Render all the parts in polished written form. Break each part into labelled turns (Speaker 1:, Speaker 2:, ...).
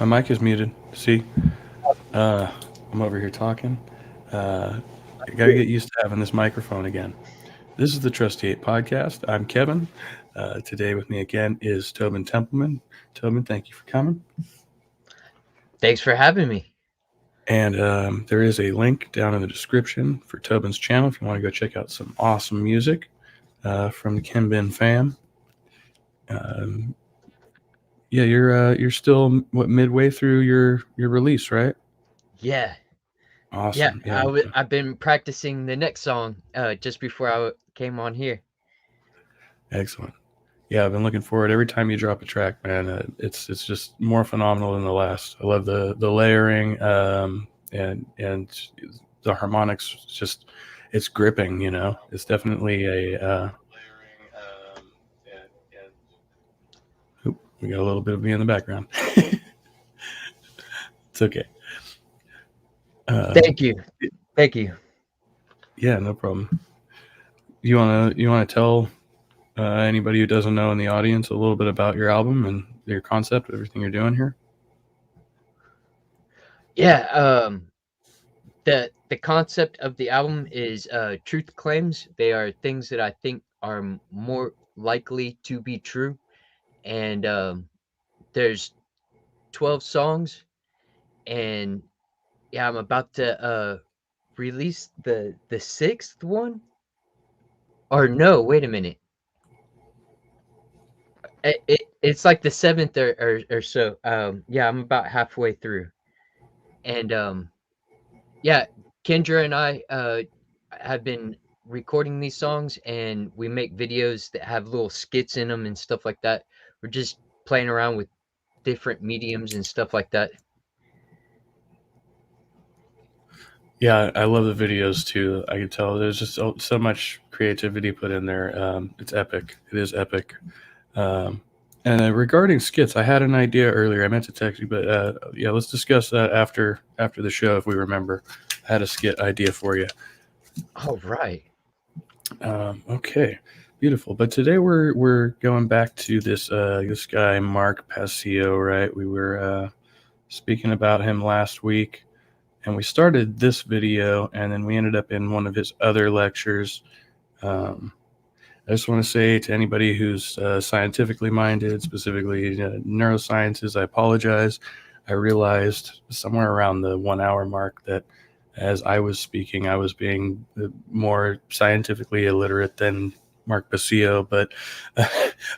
Speaker 1: My mic is muted. See, uh, I'm over here talking. I got to get used to having this microphone again. This is the Trusty 8 podcast. I'm Kevin. Today with me again is Tobin Templeman. Tobin, thank you for coming.
Speaker 2: Thanks for having me.
Speaker 1: And there is a link down in the description for Tobin's channel if you want to go check out some awesome music from the Kenbin fam. Um, yeah, you're still midway through your release, right?
Speaker 2: Yeah, yeah.
Speaker 1: Awesome. Yeah.
Speaker 2: I've been practicing the next song just before came on here.
Speaker 1: Excellent. Yeah, I've been looking forward every time you drop a track, man. It's just more phenomenal than the last. I love the layering and the harmonics. It's gripping. It's definitely a. Oop, we got a little bit of me in the background. It's okay.
Speaker 2: Thank you, thank you.
Speaker 1: Yeah, no problem. You wanna tell anybody who doesn't know in the audience a little bit about your album and your concept, everything you're doing here?
Speaker 2: Yeah. The concept of the album is truth claims. They are things that I think are more likely to be true, and there's 12 songs, and yeah, I'm about to release the sixth one. Or no, wait a minute. It's like the seventh or so. Yeah, I'm about halfway through, and yeah, Kendra and I have been recording these songs, and we make videos that have little skits in them and stuff like that. We're just playing around with different mediums and stuff like that.
Speaker 1: Yeah, I love the videos too. I can tell there's just so much creativity put in there. It's epic. It is epic. Um, and regarding skits, I had an idea earlier. I meant to text you, but yeah, let's discuss that after the show if we remember. I had a skit idea for you.
Speaker 2: All right.
Speaker 1: Okay, beautiful. But today we're going back to this guy Mark Passio, right? We were speaking about him last week, and we started this video, and then we ended up in one of his other lectures. Um, I just want to say to anybody who's scientifically minded, specifically neurosciences, I apologize. I realized somewhere around the 1 hour mark that as I was speaking, I was being more scientifically illiterate than Mark Passio, but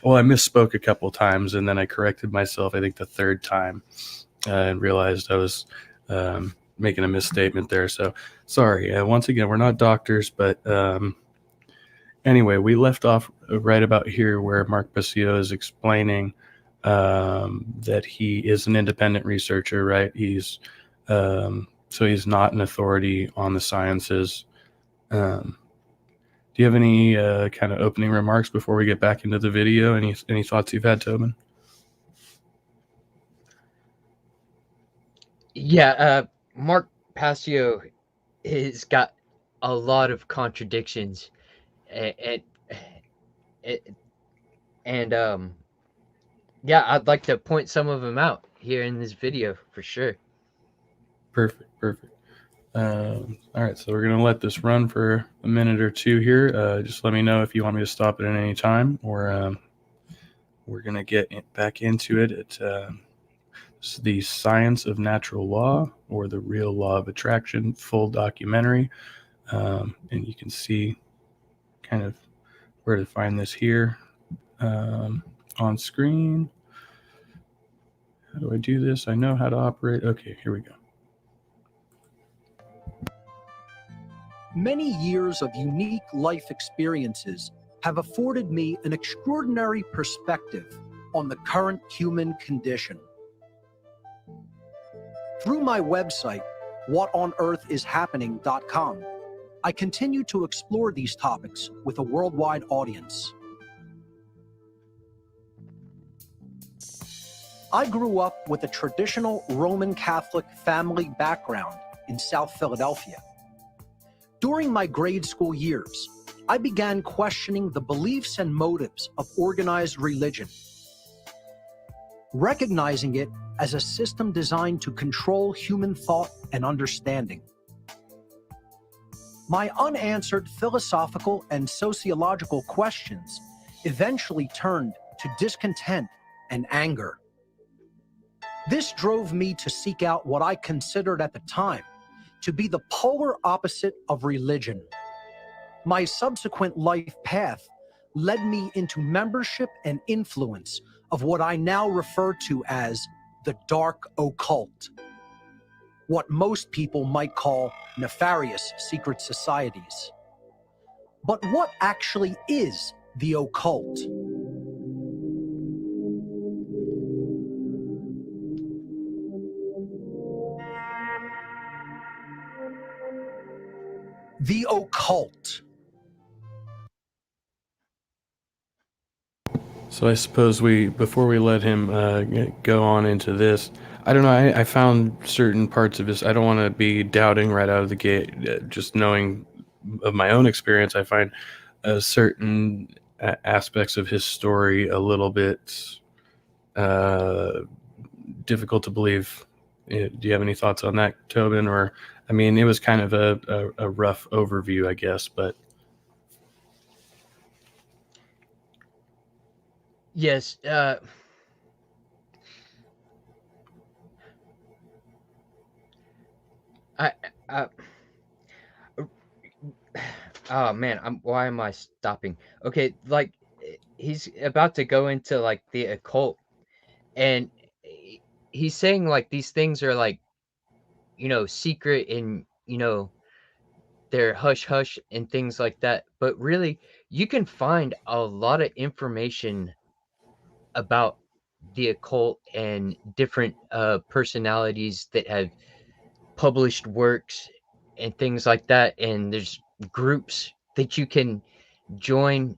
Speaker 1: well, I misspoke a couple times, and then I corrected myself, I think the third time, and realized I was making a misstatement there. So sorry. Once again, we're not doctors, but anyway, we left off right about here where Mark Passio is explaining that he is an independent researcher, right? So he's not an authority on the sciences. Do you have any kind of opening remarks before we get back into the video? Any thoughts you've had, Tobin?
Speaker 2: Yeah, Mark Passio has got a lot of contradictions, and and yeah, I'd like to point some of them out here in this video for sure.
Speaker 1: Perfect. All right, so we're going to let this run for a minute or two here. Just let me know if you want me to stop it at any time, or we're going to get back into it. It's The Science of Natural Law, or The Real Law of Attraction, full documentary. And you can see kind of where to find this here on screen. How do I do this? I know how to operate. Okay, here we go.
Speaker 3: Many years of unique life experiences have afforded me an extraordinary perspective on the current human condition. Through my website, whatonearthishappening.com, I continue to explore these topics with a worldwide audience. I grew up with a traditional Roman Catholic family background in South Philadelphia. During my grade school years, I began questioning the beliefs and motives of organized religion. recognizing it as a system designed to control human thought and understanding. My unanswered philosophical and sociological questions eventually turned to discontent and anger. This drove me to seek out what I considered at the time to be the polar opposite of religion. My subsequent life path led me into membership and influence of what I now refer to as the dark occult, what most people might call nefarious secret societies. But what actually is the occult? The occult.
Speaker 1: So I suppose before we let him go on into this, I don't know. I found certain parts of his. I don't want to be doubting right out of the gate. Just knowing of my own experience, I find certain aspects of his story a little bit difficult to believe. Do you have any thoughts on that, Tobin? Or, I mean, it was kind of a rough overview, I guess, but.
Speaker 2: Yes. I oh man, why am I stopping? Okay, like he's about to go into like the occult, and he's saying like these things are like, secret, and they're hush hush and things like that. But really, you can find a lot of information about the occult and different personalities that have published works and things like that, and there's groups that you can join,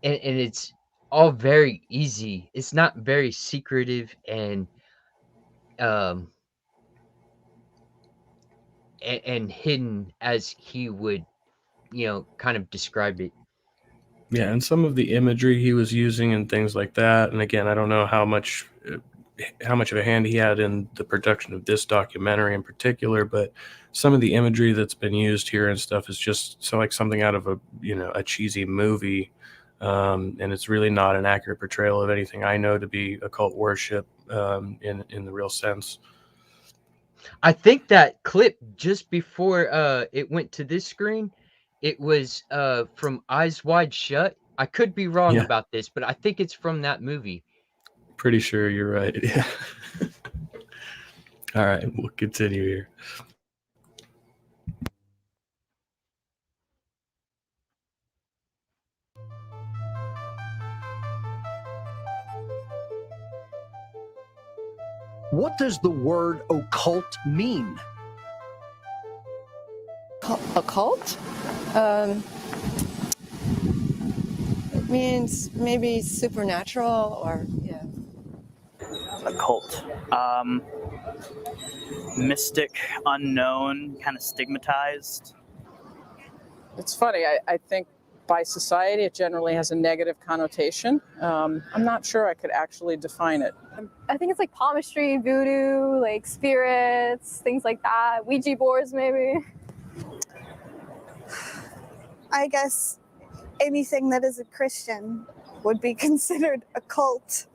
Speaker 2: and it's all very easy. It's not very secretive um and hidden as he would, kind of describe it.
Speaker 1: Yeah, and some of the imagery he was using and things like that. And again, I don't know how much of a hand he had in the production of this documentary in particular, but some of the imagery that's been used here and stuff is just so like something out of a cheesy movie, and it's really not an accurate portrayal of anything I know to be occult worship in the real sense.
Speaker 2: I think that clip just before it went to this screen, it was from Eyes Wide Shut. I could be wrong
Speaker 1: Yeah,
Speaker 2: about this, but I think it's from that movie.
Speaker 1: pretty sure you're right. Yeah. All right, we'll continue here.
Speaker 3: What does the word occult mean?
Speaker 4: Occult? It means maybe supernatural or, yeah.
Speaker 5: Occult. Mystic, unknown, kind of stigmatized.
Speaker 6: It's funny. I think by society it generally has a negative connotation. I'm not sure I could actually define it.
Speaker 7: I think it's like palmistry, voodoo, like spirits, things like that. Ouija boards, maybe.
Speaker 8: I guess anything that is a Christian would be considered a cult.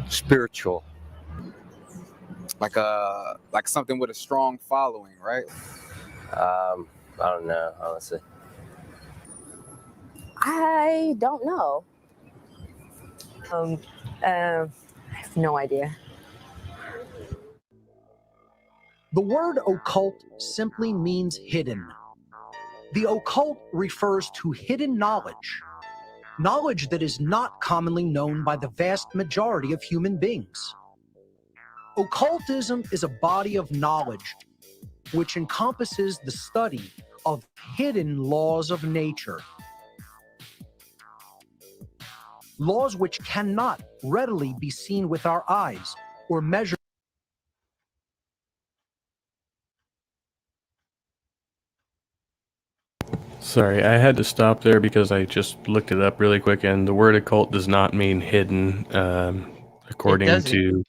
Speaker 9: Spiritual, like something with a strong following, right?
Speaker 10: I don't know, honestly.
Speaker 11: I don't know. I have no idea.
Speaker 3: The word occult simply means hidden. The occult refers to hidden knowledge, knowledge that is not commonly known by the vast majority of human beings. Occultism is a body of knowledge which encompasses the study of hidden laws of nature. Laws which cannot readily be seen with our eyes or measured.
Speaker 1: Sorry, I had to stop there because I just looked it up really quick, and the word occult does not mean hidden. According
Speaker 2: doesn't.
Speaker 1: to,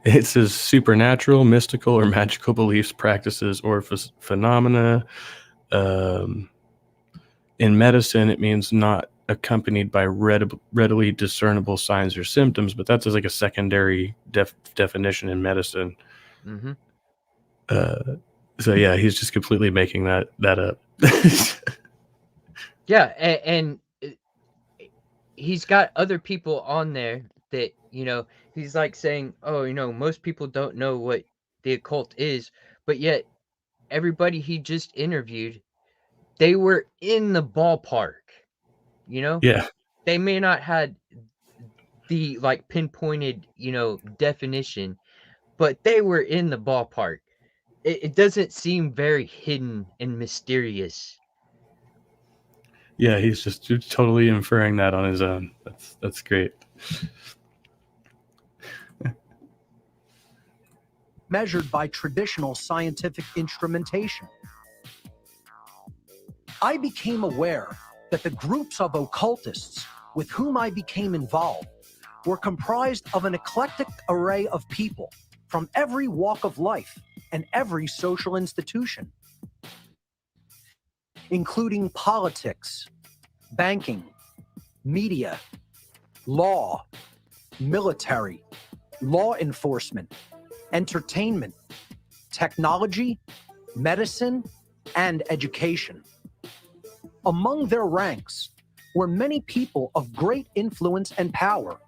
Speaker 1: it says supernatural, mystical, or magical beliefs, practices, or phenomena. In medicine, it means not accompanied by readily discernible signs or symptoms, but that's like a secondary definition in medicine.
Speaker 2: Mm-hmm.
Speaker 1: So yeah, he's just completely making that up.
Speaker 2: Yeah, and he's got other people on there that, he's like saying, oh, most people don't know what the occult is, but yet everybody he just interviewed, they were in the ballpark,
Speaker 1: Yeah.
Speaker 2: They may not had the like pinpointed, definition, but they were in the ballpark. It doesn't seem very hidden and mysterious.
Speaker 1: Yeah, he's just totally inferring that on his own. That's great.
Speaker 3: Measured by traditional scientific instrumentation. I became aware that the groups of occultists with whom I became involved were comprised of an eclectic array of people from every walk of life and every social institution, including politics, banking, media, law, military, law enforcement, entertainment, technology, medicine, and education. Among their ranks were many people of great influence and power,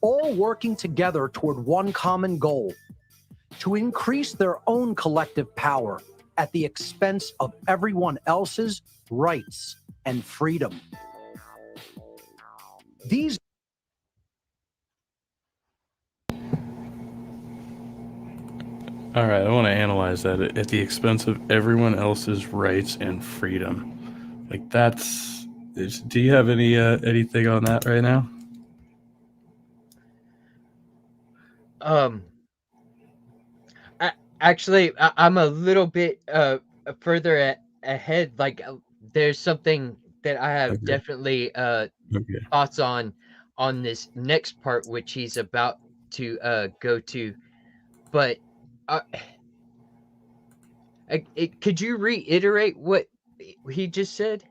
Speaker 3: all working together toward one common goal: to increase their own collective power at the expense of everyone else's rights and freedom. These
Speaker 1: All right, I want to analyze that at the expense of everyone else's rights and freedom. Like that's. Do you have anything on that right now?
Speaker 2: Actually, I'm a little bit further ahead. Like, there's something that I have definitely thoughts on this next part, which he's about to go to. But could you reiterate what he just said?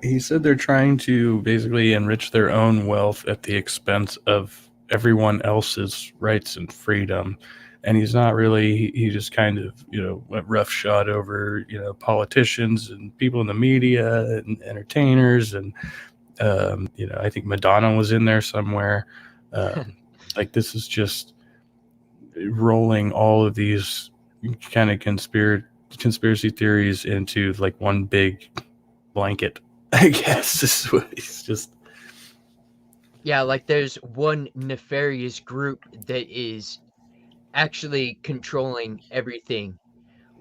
Speaker 1: He said they're trying to basically enrich their own wealth at the expense of everyone else's rights and freedom. And he's not really, he just kind of, went roughshod over, politicians and people in the media and entertainers. And, I think Madonna was in there somewhere. Like this is just rolling all of these kind of conspiracy theories into like one big blanket. I guess this is what he's just.
Speaker 2: Yeah, like there's one nefarious group that is actually controlling everything,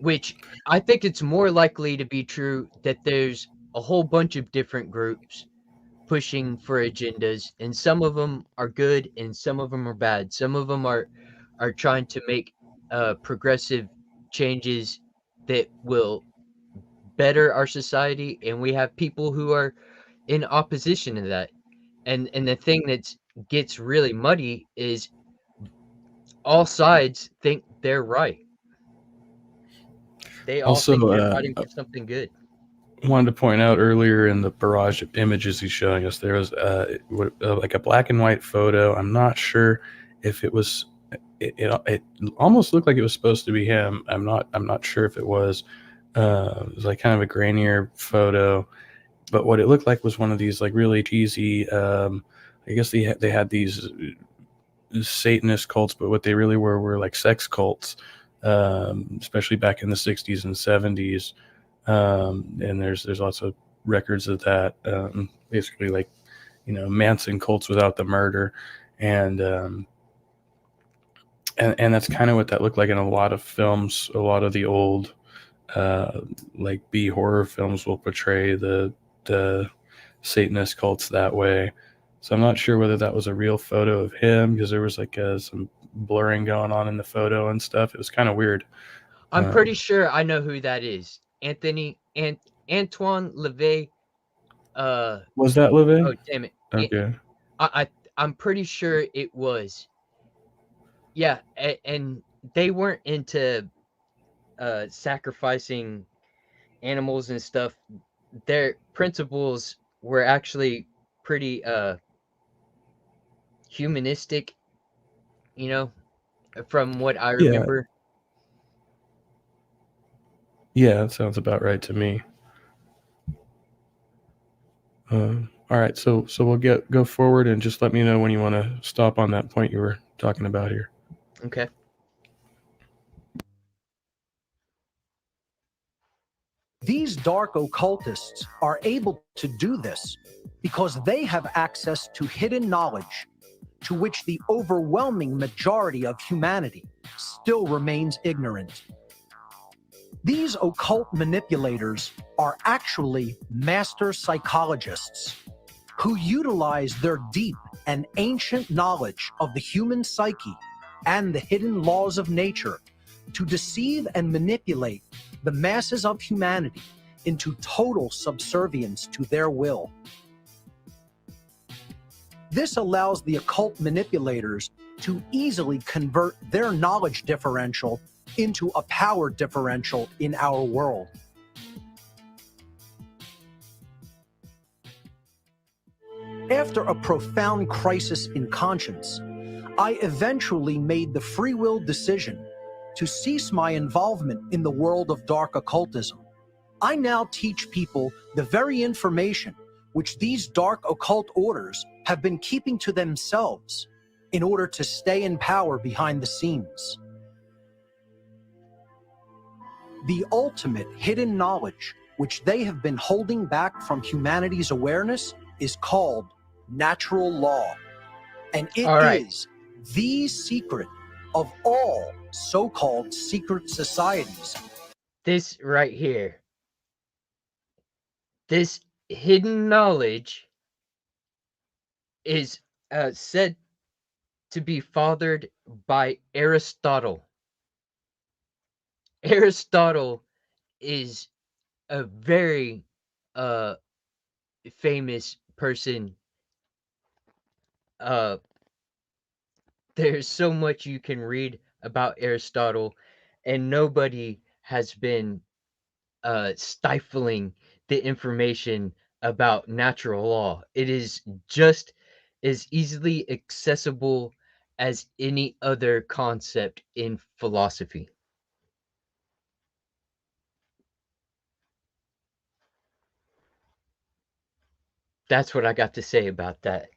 Speaker 2: which I think it's more likely to be true that there's a whole bunch of different groups pushing for agendas, and some of them are good and some of them are bad. Some of them are trying to make progressive changes that will better our society, and we have people who are in opposition to that. And the thing that gets really muddy is all sides think they're right. They all
Speaker 1: Also,
Speaker 2: think they're fighting for something good.
Speaker 1: Wanted to point out earlier in the barrage of images he's showing us, there was like a black and white photo. I'm not sure if it was. It almost looked like it was supposed to be him. I'm not sure if it was. It was like kind of a grainier photo, but what it looked like was one of these like really cheesy. I guess they had these Satanist cults, but what they really were like sex cults, especially back in the 60s and 70s. And there's lots of records of that. Basically, like Manson cults without the murder, and that's kind of what that looked like in a lot of films. A lot of the old like B horror films will portray the Satanist cults that way. So I'm not sure whether that was a real photo of him, because there was like some blurring going on in the photo and stuff. It was kind of weird.
Speaker 2: I'm pretty sure I know who that is. Antoine LaVey.
Speaker 1: Was that LaVey?
Speaker 2: Oh damn it!
Speaker 1: Okay.
Speaker 2: I'm pretty sure it was. Yeah, and they weren't into sacrificing animals and stuff. Their principles were actually pretty humanistic, you know, from what I
Speaker 1: Yeah.
Speaker 2: remember.
Speaker 1: Yeah, that sounds about right to me. All right, so we'll go forward and just let me know when you want to stop on that point you were talking about here.
Speaker 2: Okay.
Speaker 3: These dark occultists are able to do this because they have access to hidden knowledge to which the overwhelming majority of humanity still remains ignorant. These occult manipulators are actually master psychologists who utilize their deep and ancient knowledge of the human psyche and the hidden laws of nature to deceive and manipulate the masses of humanity into total subservience to their will. This allows the occult manipulators to easily convert their knowledge differential into a power differential in our world. After a profound crisis in conscience, I eventually made the free will decision to cease my involvement in the world of dark occultism. I now teach people the very information which these dark occult orders have been keeping to themselves in order to stay in power behind the scenes. The ultimate hidden knowledge which they have been holding back from humanity's awareness is called natural law. And it is the secret of all so-called secret societies.
Speaker 2: This right here. This hidden knowledge is said to be fathered by Aristotle. Aristotle is a very famous person. There's so much you can read about Aristotle, and nobody has been stifling the information about natural law. It is just as easily accessible as any other concept in philosophy. That's what I got to say about that.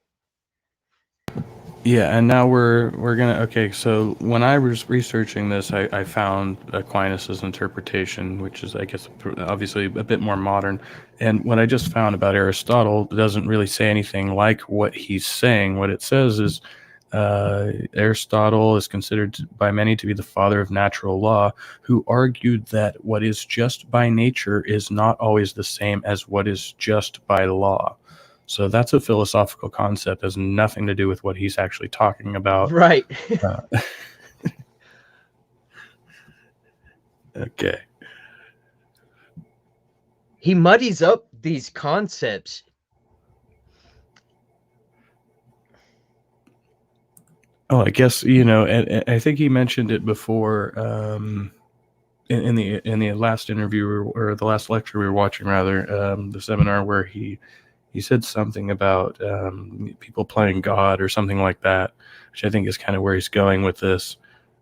Speaker 1: Yeah, and now we're gonna. Okay, so when I was researching this, I found Aquinas's interpretation, which is, I guess, obviously a bit more modern. And what I just found about Aristotle doesn't really say anything like what he's saying. What it says is Aristotle is considered by many to be the father of natural law, who argued that what is just by nature is not always the same as what is just by law. So that's a philosophical concept. Has nothing to do with what he's actually talking about.
Speaker 2: Right.
Speaker 1: Okay.
Speaker 2: He muddies up these concepts.
Speaker 1: Oh, I guess, I think he mentioned it before in the last interview or the last lecture we were watching, rather, the seminar, where he said something about people playing God or something like that, which I think is kind of where he's going with this.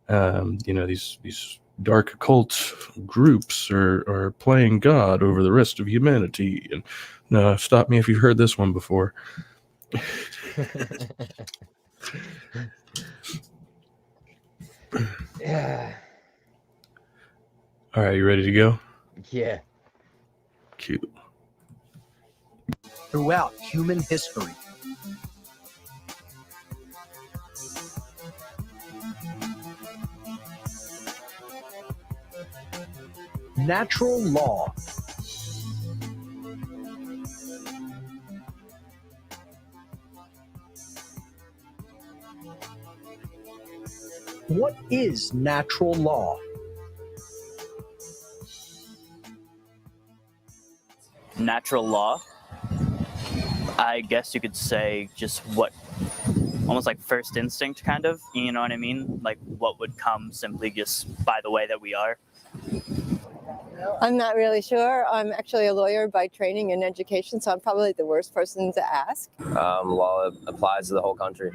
Speaker 1: These dark occult groups are playing God over the rest of humanity. And stop me if you've heard this one before.
Speaker 2: Yeah.
Speaker 1: All right, you ready to go?
Speaker 2: Yeah.
Speaker 1: Cute.
Speaker 3: Throughout human history, natural law What is natural law?
Speaker 5: Natural law, I guess you could say just what, almost like first instinct kind of, you know what I mean? Like what would come simply just by the way that we are.
Speaker 4: I'm not really sure. I'm actually a lawyer by training and education, so I'm probably the worst person to ask.
Speaker 10: Law applies to the whole country.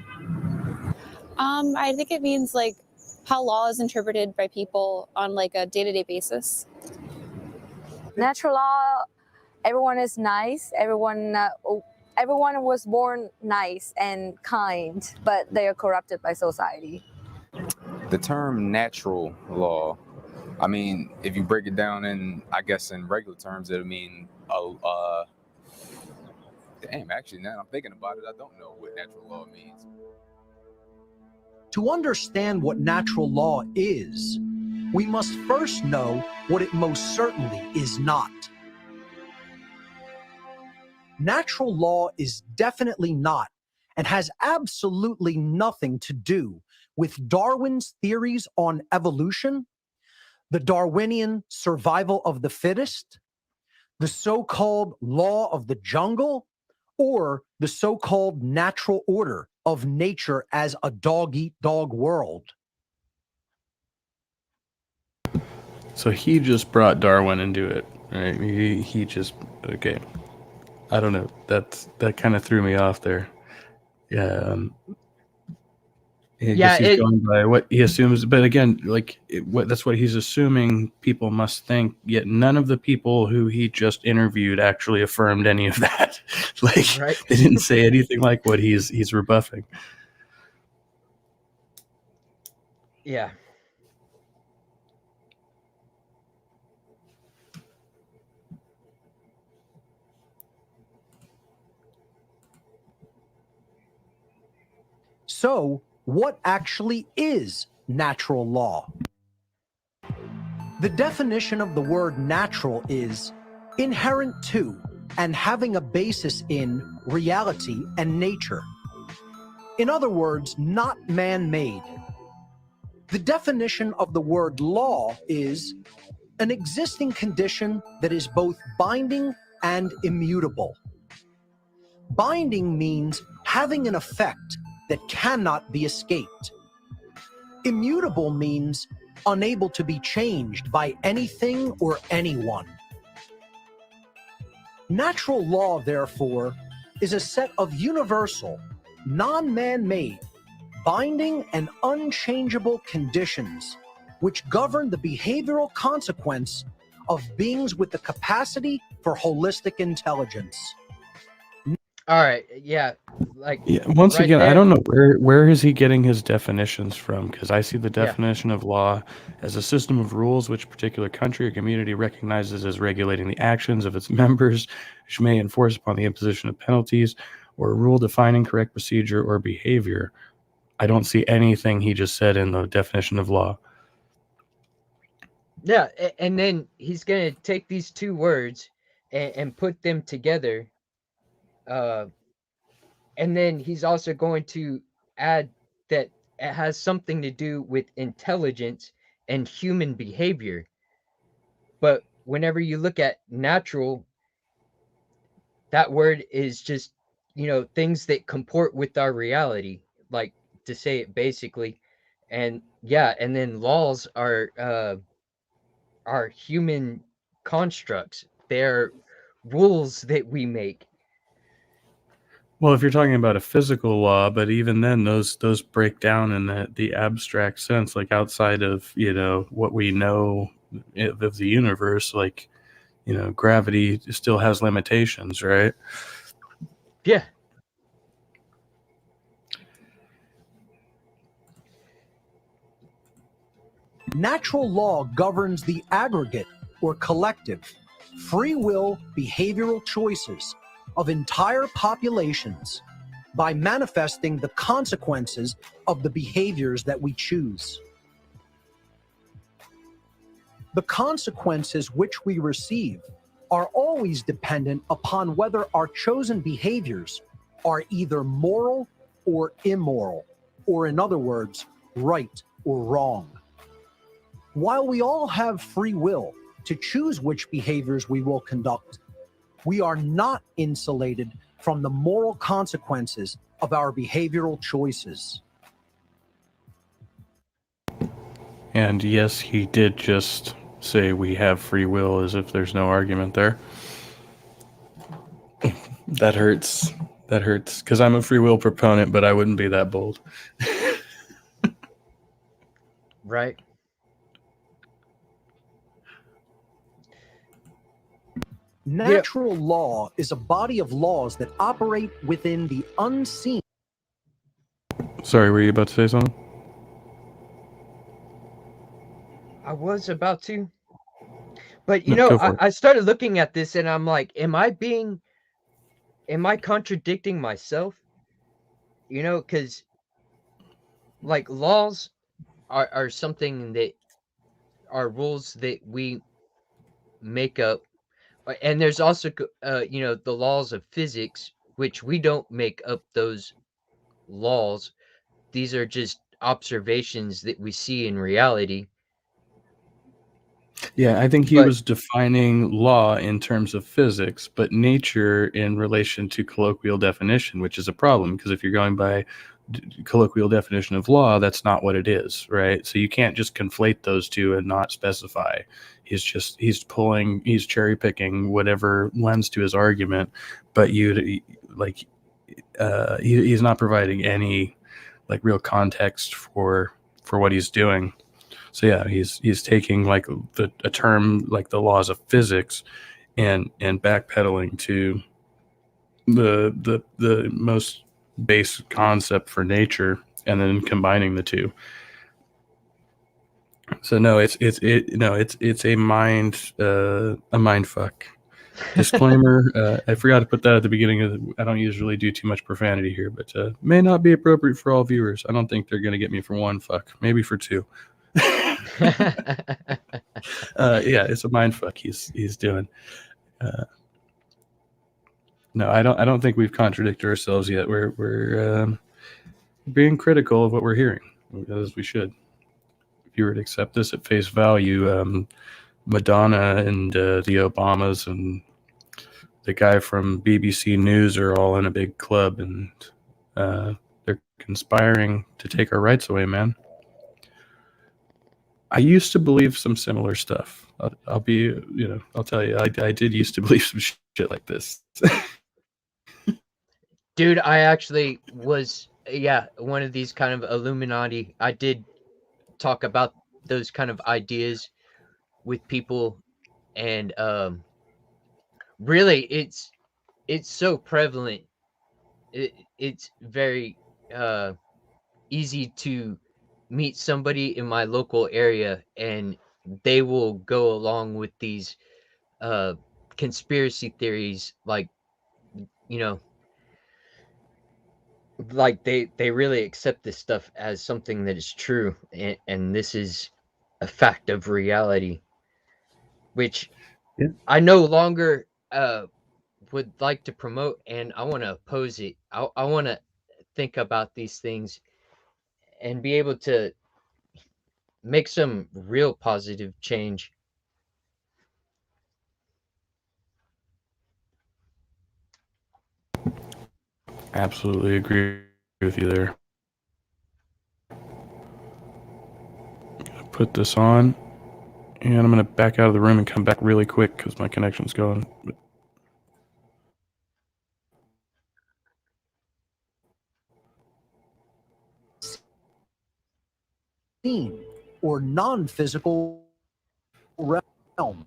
Speaker 12: I think it means like how law is interpreted by people on like a day-to-day basis.
Speaker 11: Natural law, everyone is nice. Everyone was born nice and kind, but they are corrupted by society.
Speaker 9: The term natural law, I mean, if you break it down in, I guess in regular terms, it would mean, damn, actually, now I'm thinking about it, I don't know what natural law means.
Speaker 3: To understand what natural law is, we must first know what it most certainly is not. Natural law is definitely not, and has absolutely nothing to do with Darwin's theories on evolution, the Darwinian survival of the fittest, the so-called law of the jungle, or the so-called natural order of nature as a dog-eat-dog world.
Speaker 1: So he just brought Darwin into it, right? He just, okay. I don't know. That kind of threw me off there. Yeah. I guess he's going by what he assumes, but again, like that's what he's assuming people must think. Yet none of the people who he just interviewed actually affirmed any of that. Like
Speaker 2: Right.
Speaker 1: they didn't say anything like what he's rebuffing.
Speaker 2: Yeah.
Speaker 3: So, what actually is natural law? The definition of the word natural is inherent to and having a basis in reality and nature. In other words, not man-made. The definition of the word law is an existing condition that is both binding and immutable. Binding means having an effect that cannot be escaped. Immutable means unable to be changed by anything or anyone. Natural law, therefore, is a set of universal, non-man-made, binding and unchangeable conditions which govern the behavioral consequence of beings with the capacity for holistic intelligence.
Speaker 2: All right. Yeah. Like.
Speaker 1: Yeah. Once
Speaker 2: right
Speaker 1: again,
Speaker 2: there.
Speaker 1: I don't know where is he getting his definitions from? Because I see the definition of law as a system of rules which a particular country or community recognizes as regulating the actions of its members, which may enforce upon the imposition of penalties, or a rule defining correct procedure or behavior. I don't see anything he just said in the definition of law.
Speaker 2: Yeah, and then he's gonna take these two words and put them together. And then he's also going to add that it has something to do with intelligence and human behavior. But whenever you look at natural, that word is just, things that comport with our reality, like to say it basically. And yeah, and then laws are human constructs. They're rules that we make.
Speaker 1: Well, if you're talking about a physical law, but even then, those break down in the abstract sense, like outside of what we know of the universe, like gravity still has limitations, right?
Speaker 2: Yeah.
Speaker 3: Natural law governs the aggregate or collective, free will behavioral choices of entire populations by manifesting the consequences of the behaviors that we choose. The consequences which we receive are always dependent upon whether our chosen behaviors are either moral or immoral, or in other words, right or wrong. While we all have free will to choose which behaviors we will conduct, we are not insulated from the moral consequences of our behavioral choices.
Speaker 1: And yes, he did just say we have free will as if there's no argument there. That hurts. That hurts. Because I'm a free will proponent, but I wouldn't be that bold.
Speaker 2: Right.
Speaker 3: Natural law is a body of laws that operate within the unseen.
Speaker 1: Sorry, were you about to say something?
Speaker 2: I was about to. But
Speaker 1: No, go for it.
Speaker 2: I started looking at this and I'm like, am I contradicting myself? Because like laws are something that are rules that we make up. And there's also, the laws of physics, which we don't make up those laws. These are just observations that we see in reality.
Speaker 1: Yeah, I think he
Speaker 2: But
Speaker 1: was defining law in terms of physics, but nature in relation to colloquial definition, which is a problem because if you're going by colloquial definition of law, that's not what it is, right? So you can't just conflate those two and not specify. He's cherry picking whatever lends to his argument, but he's not providing any like real context for what he's doing. So yeah, he's taking like a term like the laws of physics and backpedaling to the most base concept for nature and then combining the two. So no, it's a mind fuck. Disclaimer, I forgot to put that at the beginning I don't usually do too much profanity here, but may not be appropriate for all viewers. I don't think they're going to get me for one fuck, maybe for two. Yeah, it's a mind fuck he's doing. No, I don't think we've contradicted ourselves yet. We're being critical of what we're hearing, as we should. If you were to accept this at face value, Madonna and the Obamas and the guy from BBC News are all in a big club, and they're conspiring to take our rights away, man. I used to believe some similar stuff. I'll tell you, I did used to believe some shit like this.
Speaker 2: Dude, I actually was, one of these kind of Illuminati. I did talk about those kind of ideas with people, and really, it's so prevalent. It's very easy to meet somebody in my local area, and they will go along with these conspiracy theories, like like they really accept this stuff as something that is true, and this is a fact of reality, which I no longer would like to promote, and I want to oppose it. I want to think about these things and be able to make some real positive change.
Speaker 1: Absolutely agree with you there. Put this on, and I'm going to back out of the room and come back really quick because my connection's going.
Speaker 3: Seen or non-physical realm.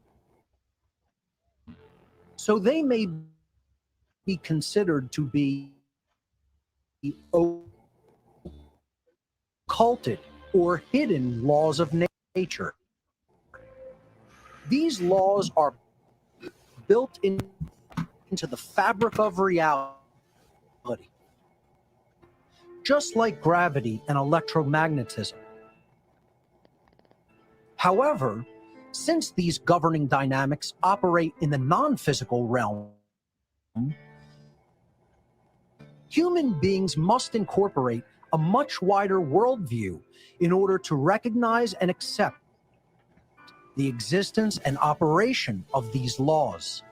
Speaker 3: So they may be considered to be occulted or hidden laws of nature. These laws are built into the fabric of reality, just like gravity and electromagnetism. However, since these governing dynamics operate in the non-physical realm, human beings must incorporate a much wider worldview in order to recognize and accept the existence and operation of these laws.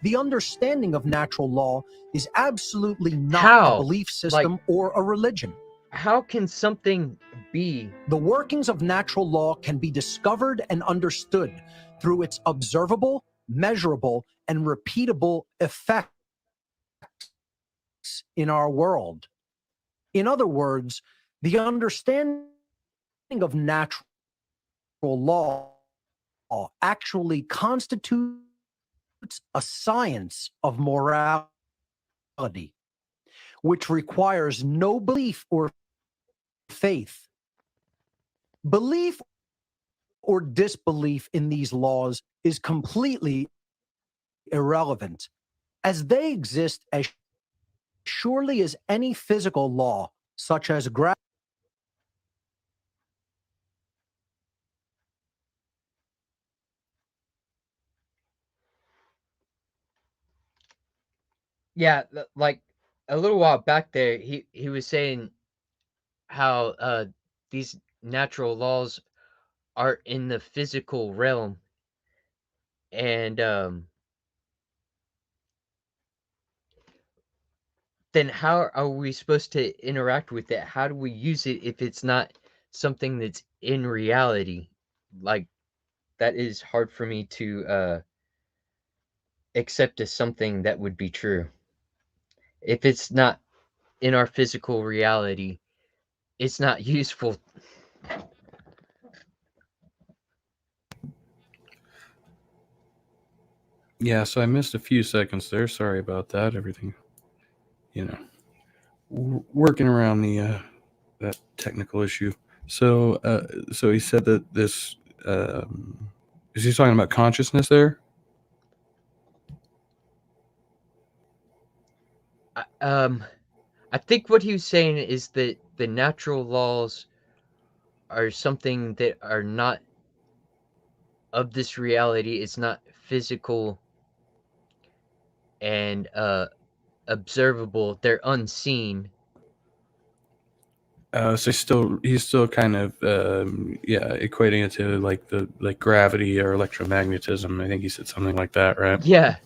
Speaker 3: the understanding of natural law is absolutely not
Speaker 2: How?
Speaker 3: a belief system or a religion.
Speaker 2: How can something be?
Speaker 3: The workings of natural law can be discovered and understood through its observable, measurable, and repeatable effects in our world. In other words, the understanding of natural law actually constitutes a science of morality, which requires no belief or faith. Belief or disbelief in these laws is completely irrelevant, as they exist as surely as any physical law, such as gravity.
Speaker 2: Yeah, like a little while back there, he was saying how these natural laws are in the physical realm, and then how are we supposed to interact with it? How do we use it if it's not something that's in reality? Like, that is hard for me to accept as something that would be true. If it's not in our physical reality, it's not useful.
Speaker 1: Yeah, so I missed a few seconds there. Sorry about that. Everything, working around the that technical issue. So, so he said that this is he talking about consciousness there?
Speaker 2: I think what he was saying is that the natural laws are something that are not of this reality. It's not physical and observable. They're unseen.
Speaker 1: So he's still kind of equating it to like gravity or electromagnetism. I think he said something like that, right?
Speaker 2: Yeah.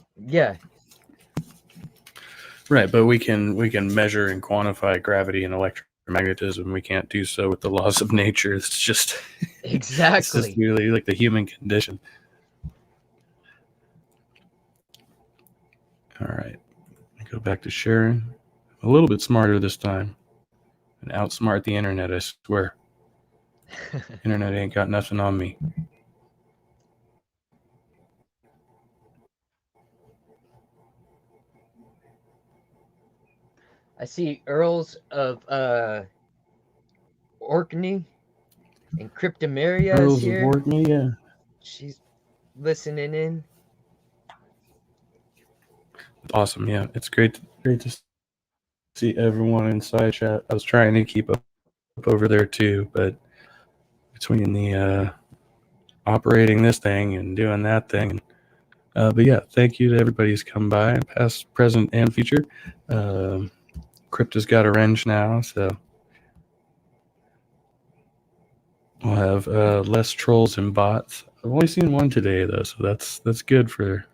Speaker 1: Right, but we can measure and quantify gravity and electromagnetism. We can't do so with the laws of nature. It's just
Speaker 2: exactly.
Speaker 1: It's just really like the human condition. All right, go back to sharing. A little bit smarter this time, and outsmart the internet. I swear, internet ain't got nothing on me.
Speaker 2: I see Earls of Orkney and Cryptomeria is
Speaker 1: Earls
Speaker 2: here.
Speaker 1: of Orkney, yeah.
Speaker 2: She's listening in.
Speaker 1: Awesome, yeah. It's great to see everyone inside chat. I was trying to keep up over there too, but between the operating this thing and doing that thing, but yeah, thank you to everybody who's come by, past, present, and future. Crypto's got a wrench now, so we'll have less trolls and bots. I've only seen one today though, so that's good for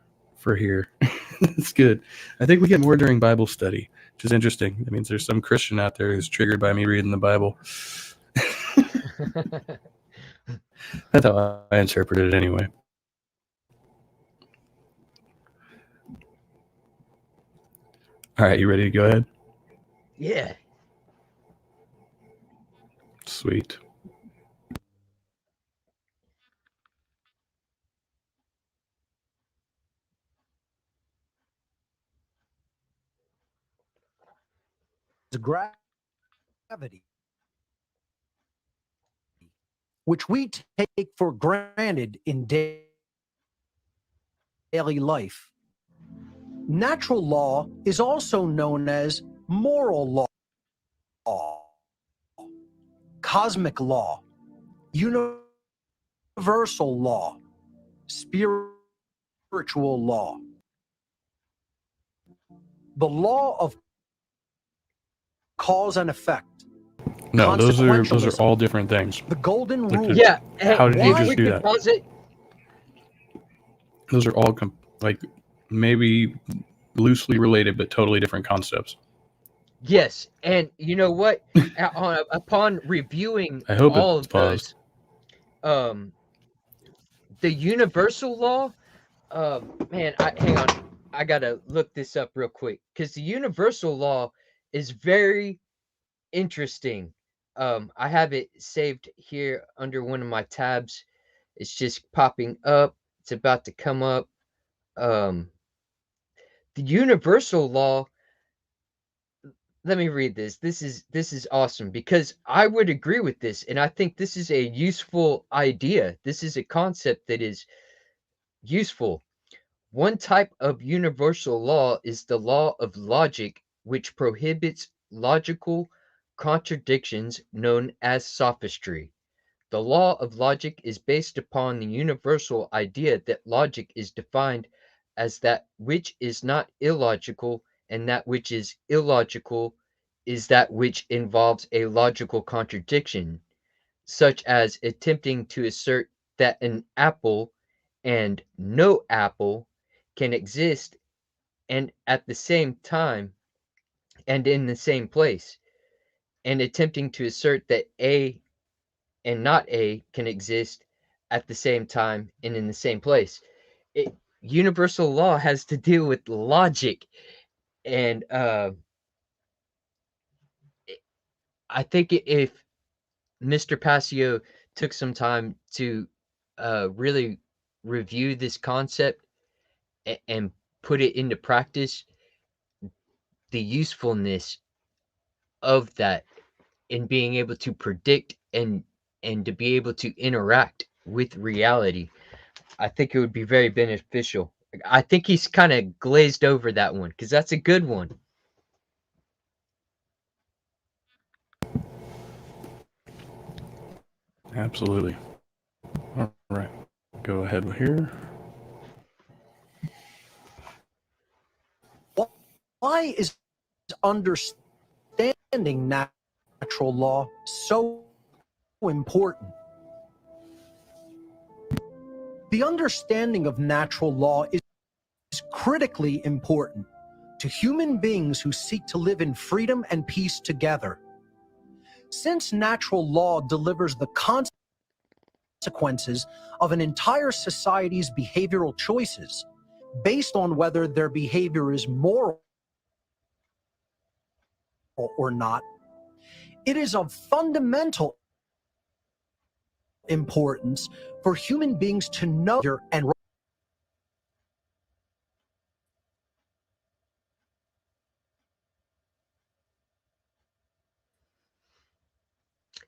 Speaker 1: here. It's good. I think we get more during Bible study, which is interesting. That means there's some Christian out there who's triggered by me reading the Bible. That's how I interpreted it anyway. All right, you ready to go ahead?
Speaker 2: Yeah.
Speaker 1: Sweet.
Speaker 3: Gravity, which we take for granted in daily life. Natural law is also known as moral law, cosmic law, universal law, spiritual law. The law of cause and effect.
Speaker 1: No, those are all different things.
Speaker 3: The golden rule.
Speaker 2: Yeah.
Speaker 1: How did you just do that?
Speaker 2: Pause it?
Speaker 1: Those are all maybe loosely related but totally different concepts.
Speaker 2: Yes, and you know what? Upon reviewing
Speaker 1: I hope
Speaker 2: all
Speaker 1: it's
Speaker 2: of
Speaker 1: paused.
Speaker 2: those, the universal law, man, hang on, I gotta look this up real quick because the universal law is very interesting. I have it saved here under one of my tabs. It's just popping up. It's about to come up. The universal law, let me read this. This is awesome because I would agree with this, and I think this is a useful idea. This is a concept that is useful. One type of universal law is the law of logic, which prohibits logical contradictions known as sophistry. The law of logic is based upon the universal idea that logic is defined as that which is not illogical, and that which is illogical is that which involves a logical contradiction, such as attempting to assert that an apple and no apple can exist and at the same time and in the same place, and attempting to assert that A and not A can exist at the same time and in the same place. Universal law has to deal with logic, and I think if Mr. Passio took some time to really review this concept and put it into practice, the usefulness of that in being able to predict and to be able to interact with reality, I think it would be very beneficial. I think he's kind of glazed over that one because that's a good one.
Speaker 1: Absolutely. All right. Go ahead here.
Speaker 3: Why is understanding natural law so important? The understanding of natural law is critically important to human beings who seek to live in freedom and peace together. Since natural law delivers the consequences of an entire society's behavioral choices based on whether their behavior is moral or not, it is of fundamental importance for human beings to know and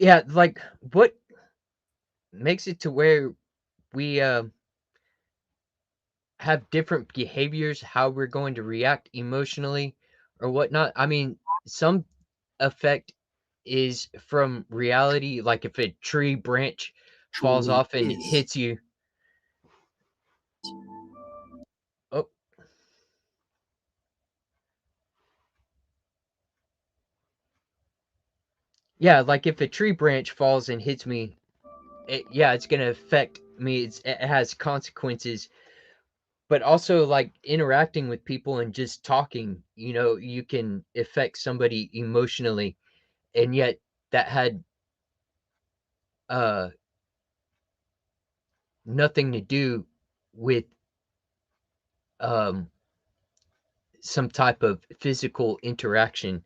Speaker 2: Yeah, like what makes it to where we have different behaviors, how we're going to react emotionally or whatnot. I mean, some effect is from reality, like if a tree branch falls
Speaker 3: truly
Speaker 2: off and
Speaker 3: is.
Speaker 2: hits you. Oh. Yeah, like if a tree branch falls and hits me, it's going to affect me. It has consequences. But also, like interacting with people and just talking, you can affect somebody emotionally, and yet that had uh nothing to do with um some type of physical interaction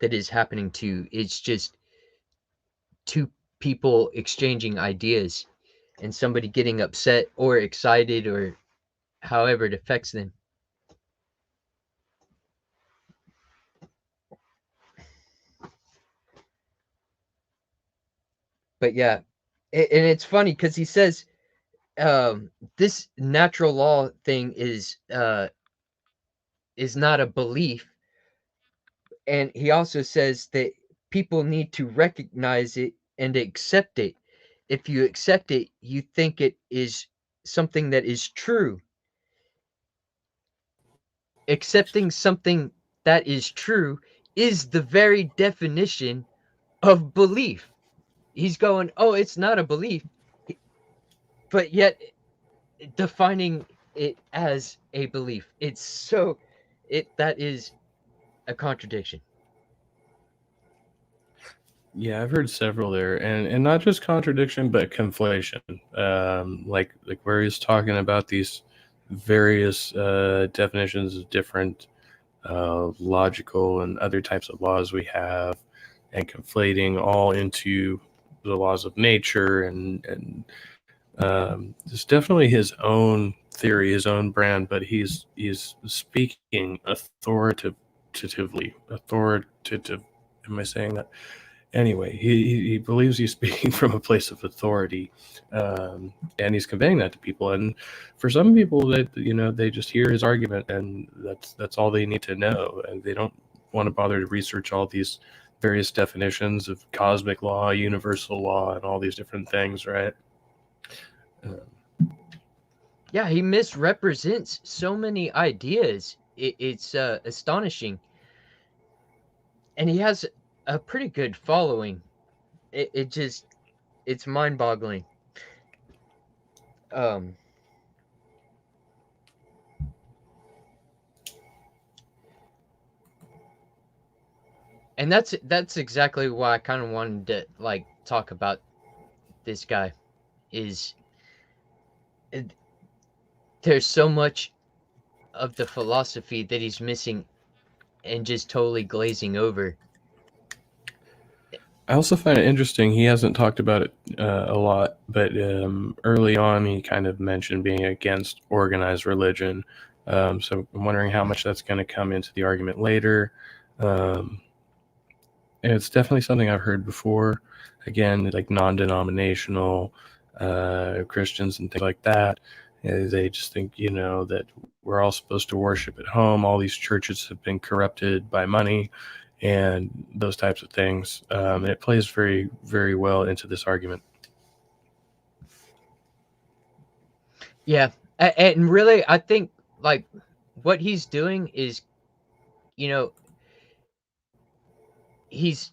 Speaker 2: that is happening to. It's just two people exchanging ideas and somebody getting upset or excited or however it affects them. But yeah, and it's funny because he says this natural law thing is not a belief, and he also says that people need to recognize it and accept it. If you accept it, you think it is something that is true. Accepting something that is true is the very definition of belief. He's going, oh, it's not a belief, but yet defining it as a belief. That is a contradiction.
Speaker 1: Yeah, I've heard several there, and not just contradiction, but conflation. Like where he's talking about these various definitions of different logical and other types of laws we have, and conflating all into the laws of nature, and it's definitely his own theory, his own brand, but he's speaking authoritatively. Authoritative. Am I saying that? Anyway, he believes he's speaking from a place of authority, and he's conveying that to people. And for some people, that they just hear his argument, and that's all they need to know, and they don't want to bother to research all these various definitions of cosmic law, universal law, and all these different things, right?
Speaker 2: Yeah, he misrepresents so many ideas. It's astonishing, and he has a pretty good following. It's mind-boggling. And that's exactly why I kind of wanted to like talk about this guy. Is there's so much of the philosophy that he's missing and just totally glazing over.
Speaker 1: I also find it interesting. He hasn't talked about it a lot, but early on he kind of mentioned being against organized religion. So I'm wondering how much that's going to come into the argument later. And it's definitely something I've heard before. Again, like non-denominational Christians and things like that. They just think, that we're all supposed to worship at home. All these churches have been corrupted by money and those types of things. And it plays very, very well into this argument.
Speaker 2: Yeah. And really, I think like what he's doing is, he's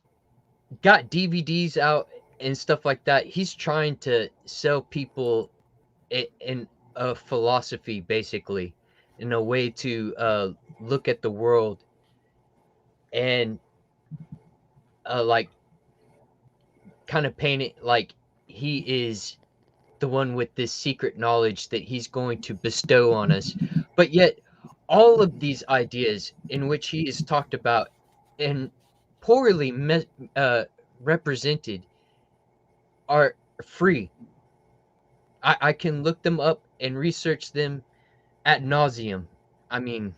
Speaker 2: got DVDs out and stuff like that. He's trying to sell people in a philosophy, basically, in a way to look at the world and like kind of paint it like he is the one with this secret knowledge that he's going to bestow on us. But yet, all of these ideas in which he is talked about and poorly represented are free. I can look them up and research them ad nauseum. I mean,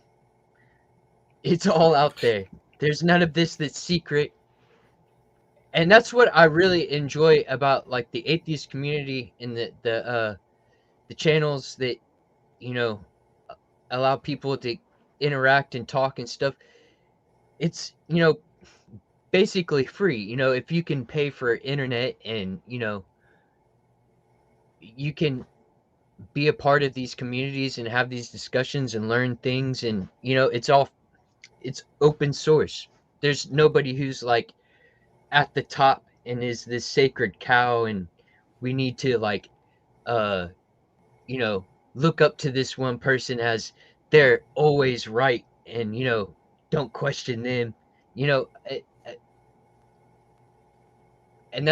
Speaker 2: it's all out there. There's none of this that's secret. And that's what I really enjoy about like the atheist community and the channels that you know allow people to interact and talk and stuff. It's basically free. If you can pay for internet and you can be a part of these communities and have these discussions and learn things, and it's open source. There's nobody who's like at the top and is this sacred cow, and we need to like uh look up to this one person as they're always right, and don't question them. you know eh, eh, and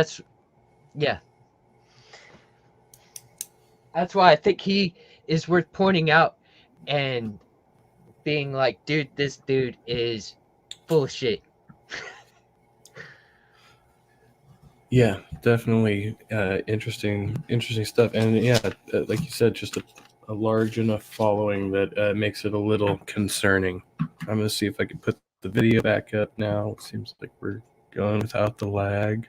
Speaker 2: yeah, that's why I think he is worth pointing out and being like, dude, this dude is full of shit.
Speaker 1: Yeah, definitely interesting stuff. And yeah, like you said, just a large enough following that makes it a little concerning. I'm going to see if I can put the video back up now. It seems like we're going without the lag.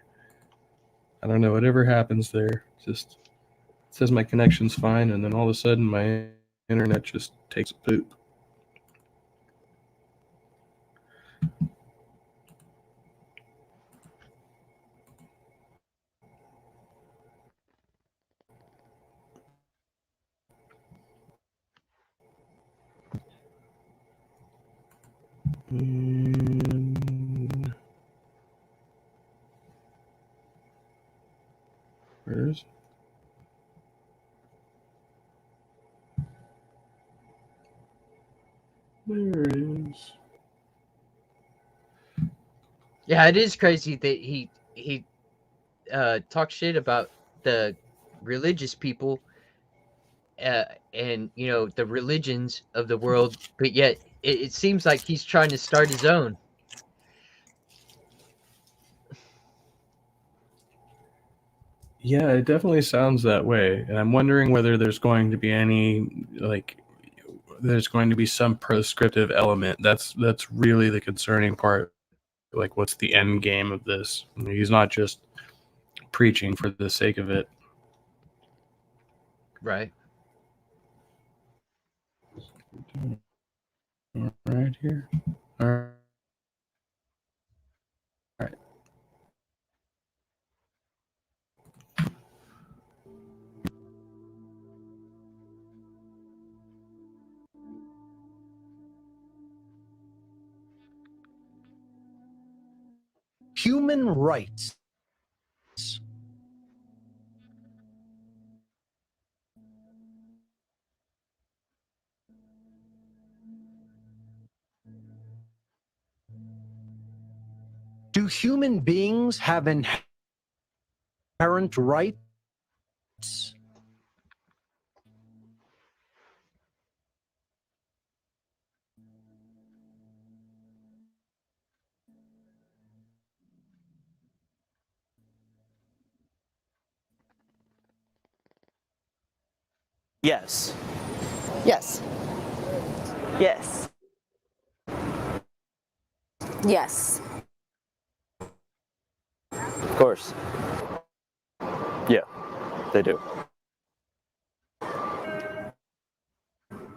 Speaker 1: I don't know, whatever happens there. Just it says my connection's fine, and then all of a sudden my internet just takes a poop. Where is it? There it is.
Speaker 2: Yeah, it is crazy that he talks shit about the religious people, and the religions of the world, but yet it seems like he's trying to start his own.
Speaker 1: Yeah, it definitely sounds that way, and I'm wondering whether there's going to be there's going to be some prescriptive element. That's really the concerning part. Like, what's the end game of this? He's not just preaching for the sake of it.
Speaker 2: Right.
Speaker 1: Right here. All right.
Speaker 3: Human rights. Do human beings have inherent rights?
Speaker 5: Yes.
Speaker 4: Yes.
Speaker 5: Yes.
Speaker 11: Yes.
Speaker 10: Of course. Yeah, they do.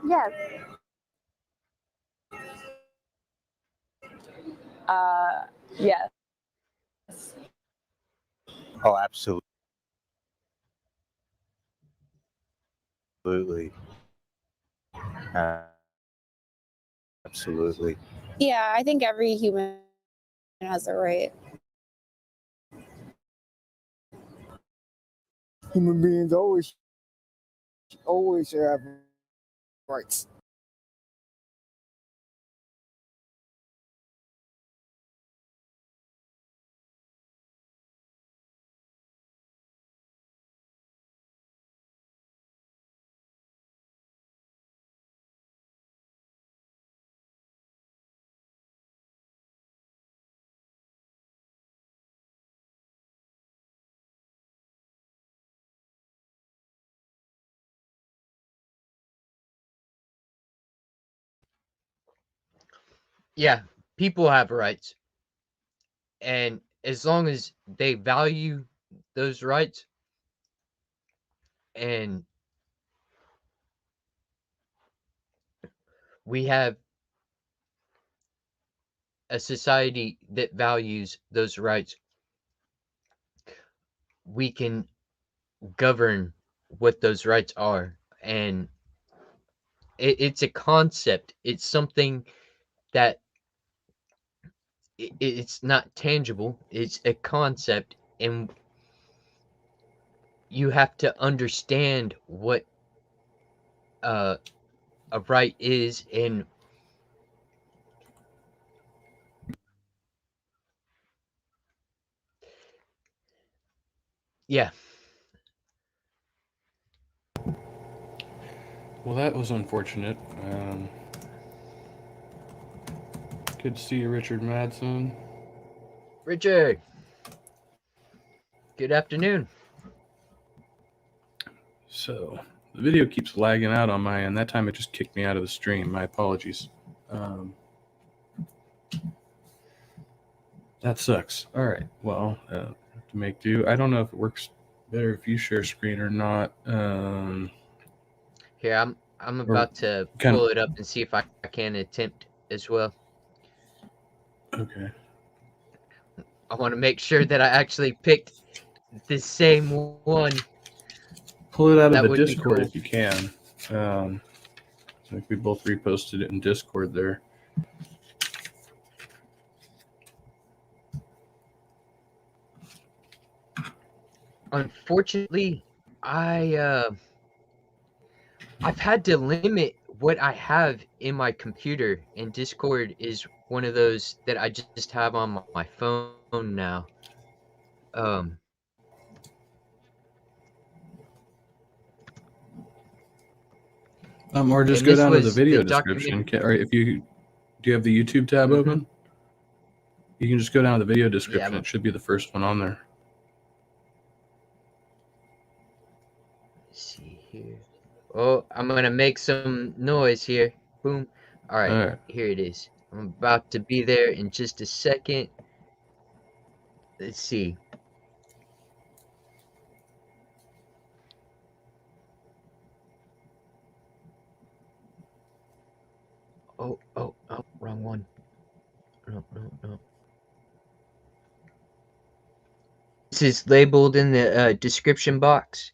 Speaker 7: Yes. Yes.
Speaker 13: Oh, absolutely. Absolutely. Absolutely.
Speaker 12: Yeah, I think every human has a right.
Speaker 14: Human beings always have rights.
Speaker 2: Yeah, people have rights, and as long as they value those rights, and we have a society that values those rights, we can govern what those rights are. And it's a concept. It's something that it's not tangible. It's a concept, and you have to understand what a right is. And yeah.
Speaker 1: Well, that was unfortunate. Good to see you, Richard Madsen.
Speaker 2: Richard, good afternoon.
Speaker 1: So, the video keeps lagging out on my end. That time it just kicked me out of the stream. My apologies. That sucks. All right. Well, to make do. I don't know if it works better if you share screen or not.
Speaker 2: Here, I'm about to pull it up and see if I can attempt as well.
Speaker 1: Okay.
Speaker 2: I want to make sure that I actually picked the same one.
Speaker 1: Pull it out of the Discord if you can. I think we both reposted it in Discord there.
Speaker 2: Unfortunately, I've had to limit what I have in my computer in Discord is one of those that I just have on my phone now.
Speaker 1: Or just
Speaker 2: And
Speaker 1: go
Speaker 2: this
Speaker 1: down to the
Speaker 2: was
Speaker 1: video
Speaker 2: the
Speaker 1: description.
Speaker 2: documentary.
Speaker 1: Or if you do, you have the YouTube tab open. You can just go down to the video description.
Speaker 2: Yeah,
Speaker 1: It should be the first one on there.
Speaker 2: let's see here. Oh, I'm gonna make some noise here. Boom. All right, here it is. I'm about to be there in just a second. Let's see. Oh, wrong one. No. This is labeled in the description box.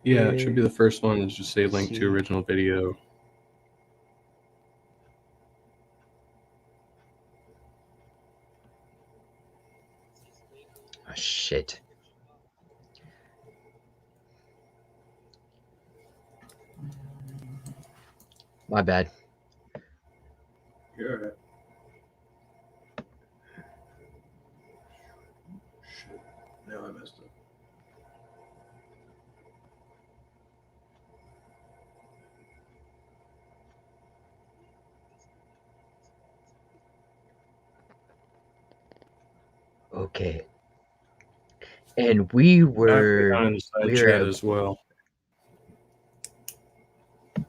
Speaker 1: Yeah, it should be the first one. Is just say link to original video.
Speaker 2: Oh, shit. My bad.
Speaker 1: You're all right. Shit. Now I messed up.
Speaker 2: Okay. And we were
Speaker 1: down in the side chat as well.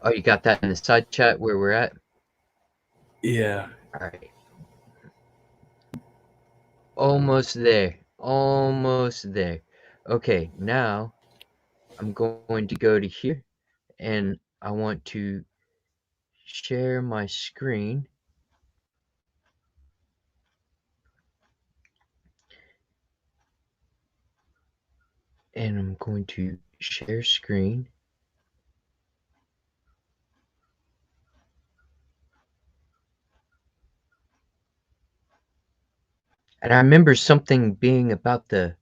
Speaker 2: Oh, you got that in the side chat where we're at?
Speaker 1: Yeah.
Speaker 2: All right. Almost there. Almost there. Okay, now I'm going to go to here and I want to share my screen. And I'm going to share screen. And I remember something being about the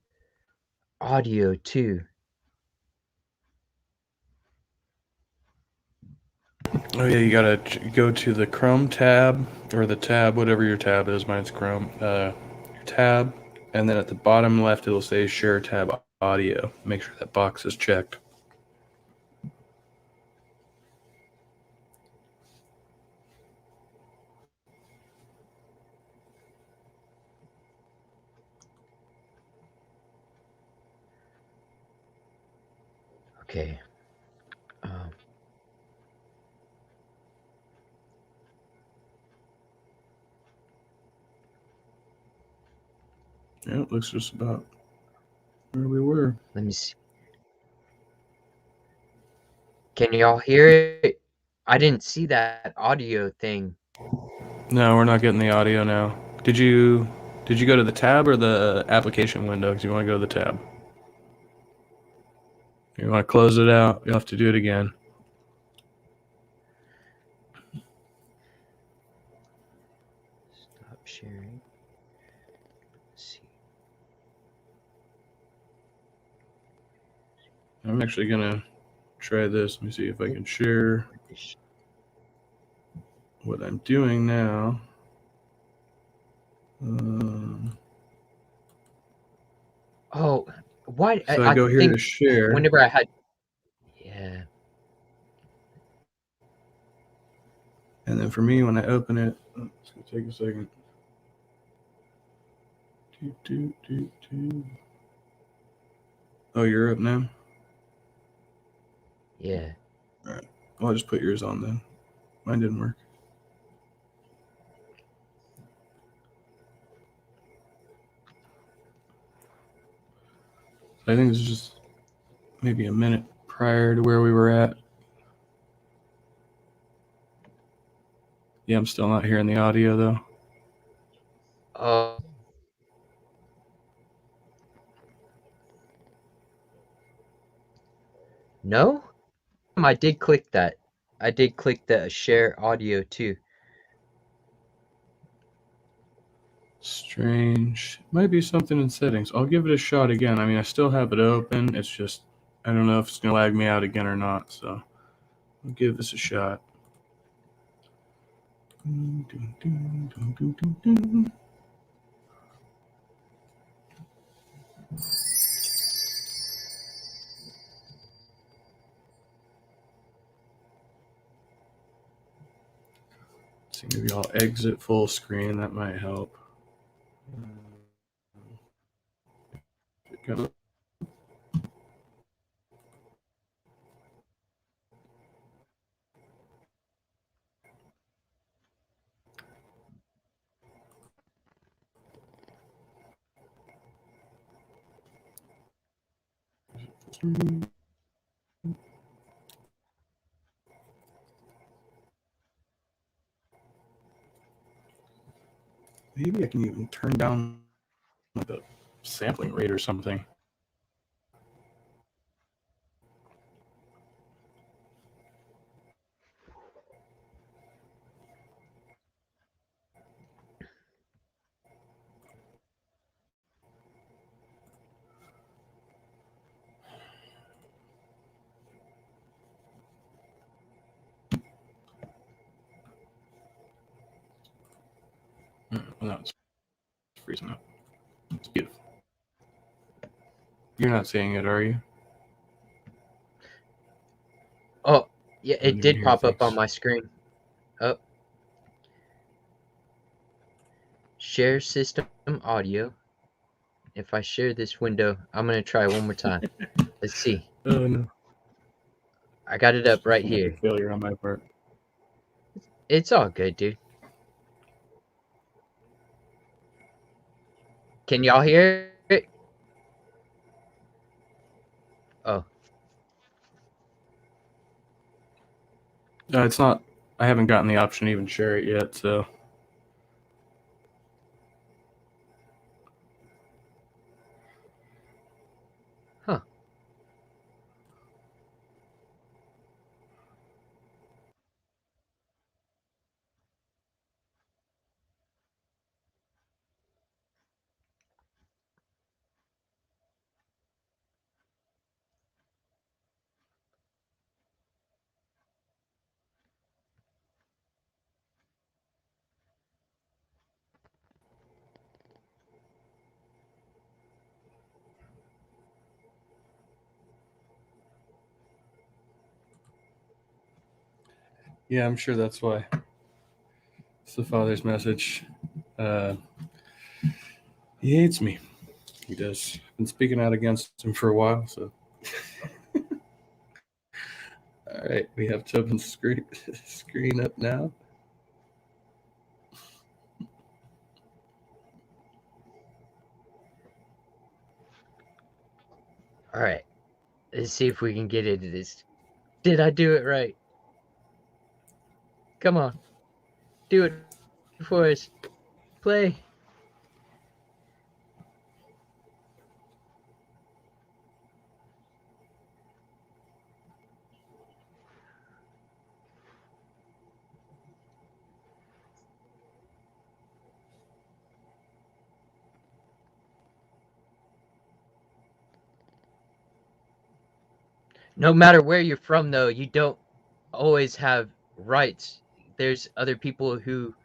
Speaker 2: audio too.
Speaker 1: Oh yeah, you gotta go to the Chrome tab or the tab, whatever your tab is. Mine's Chrome. Your tab, and then at the bottom left it'll say Share Tab Audio. Make sure that box is checked.
Speaker 2: Okay.
Speaker 1: Yeah, it looks just about where we were.
Speaker 2: Let me see. Can y'all hear it? I didn't see that audio thing.
Speaker 1: No, we're not getting the audio now. Did you go to the tab or the application window? Because you want to go to the tab. You want to close it out, you'll have to do it again.
Speaker 2: Stop sharing. Let's see.
Speaker 1: I'm actually gonna try this. Let me see if I can share what I'm doing now.
Speaker 2: Oh, why?
Speaker 1: So I go here
Speaker 2: think
Speaker 1: to share.
Speaker 2: Whenever I had, yeah.
Speaker 1: And then for me, when I open it, it's gonna take a second. Oh, you're up now?
Speaker 2: Yeah.
Speaker 1: All right. Well, I'll just put yours on then. Mine didn't work. I think this is just maybe a minute prior to where we were at. Yeah, I'm still not hearing the audio though.
Speaker 2: No? I did click that. I did click the share audio too.
Speaker 1: Strange. Might be something in settings. I'll give it a shot again. I mean, I still have it open. It's just, I don't know if it's going to lag me out again or not. So We'll give this a shot. See, maybe I'll exit full screen. That might help. Maybe I can even turn down the sampling rate or something. No, it's freezing up. It's beautiful. You're not seeing it, are you?
Speaker 2: Oh, yeah,
Speaker 1: I don't
Speaker 2: it
Speaker 1: even
Speaker 2: did
Speaker 1: hear
Speaker 2: pop up
Speaker 1: things.
Speaker 2: on my screen. Oh. Share system audio. If I share this window, I'm going to try one more time. Let's see.
Speaker 1: Oh, no.
Speaker 2: I got it up right here.
Speaker 1: Failure on my part.
Speaker 2: It's all good, dude. Can y'all hear it? Oh.
Speaker 1: No, it's not. I haven't gotten the option to even share it yet, so.
Speaker 2: Huh.
Speaker 1: Yeah, I'm sure that's why. It's the father's message. He hates me. He does. Been speaking out against him for a while, so. All right, we have Tobin's screen up now.
Speaker 2: All right. Let's see if we can get into this. Did I do it right? Come on. Do it for us. Play. No matter where you're from, though, you don't always have rights. There's other people who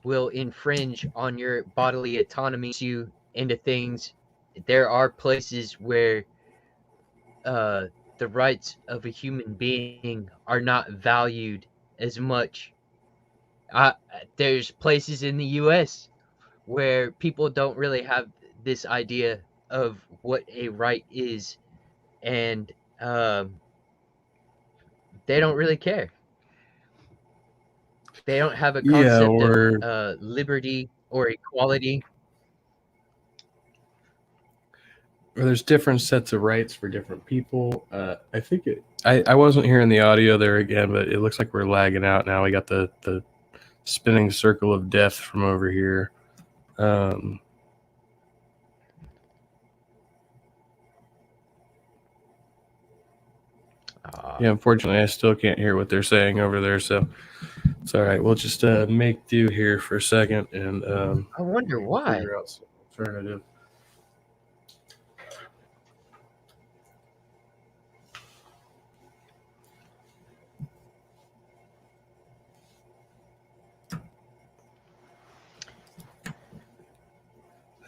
Speaker 2: will infringe on your bodily autonomy, you into things. There are places where the rights of a human being are not valued as much. There's places in the U.S. where people don't really have this idea of what a right is, and they don't really care. They don't have a
Speaker 1: Yeah,
Speaker 2: concept of
Speaker 1: or
Speaker 2: liberty or equality.
Speaker 1: there's different sets of rights for different people. I think I wasn't hearing the audio there again, but it looks like we're lagging out now. We got the spinning circle of death from over here. Yeah, unfortunately, I still can't hear what they're saying over there, so it's all right. We'll just make do here for a second and
Speaker 2: I wonder why.
Speaker 1: figure out some alternative.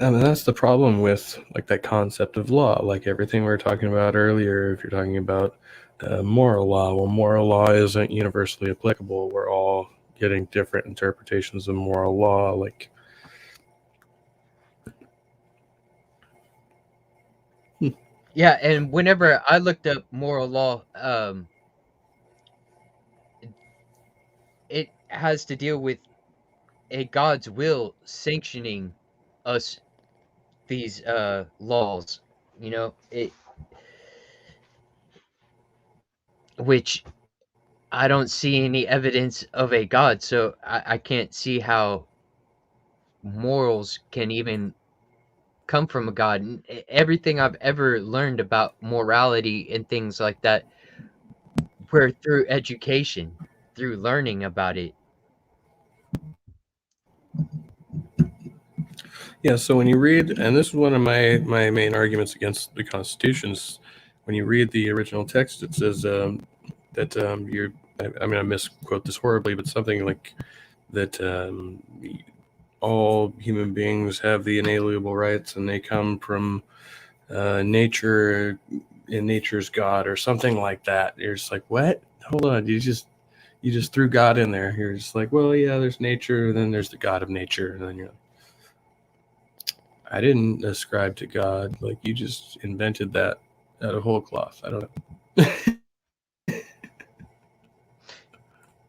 Speaker 1: I mean, that's the problem with like that concept of law, like everything we were talking about earlier. If you're talking about moral law, well, moral law isn't universally applicable. We're all getting different interpretations of moral law. Like,
Speaker 2: Yeah, and whenever I looked up moral law, it has to deal with a God's will sanctioning us these laws, you know, which I don't see any evidence of a God, so I can't see how morals can even come from a God. And everything I've ever learned about morality and things like that were through education, through learning about it.
Speaker 1: yeah, so when you read, and this is one of my main arguments against the Constitutions, when you read the original text, it says that you're, I mean, I misquote this horribly, but something like that all human beings have the inalienable rights and they come from nature, and nature's God, or something like that. You're just like, what? Hold on, you just threw God in there. You're just like, well, yeah, there's nature, and then there's the God of nature, and then you're like, I didn't ascribe to God. Like, you just invented that out of whole cloth. I don't know.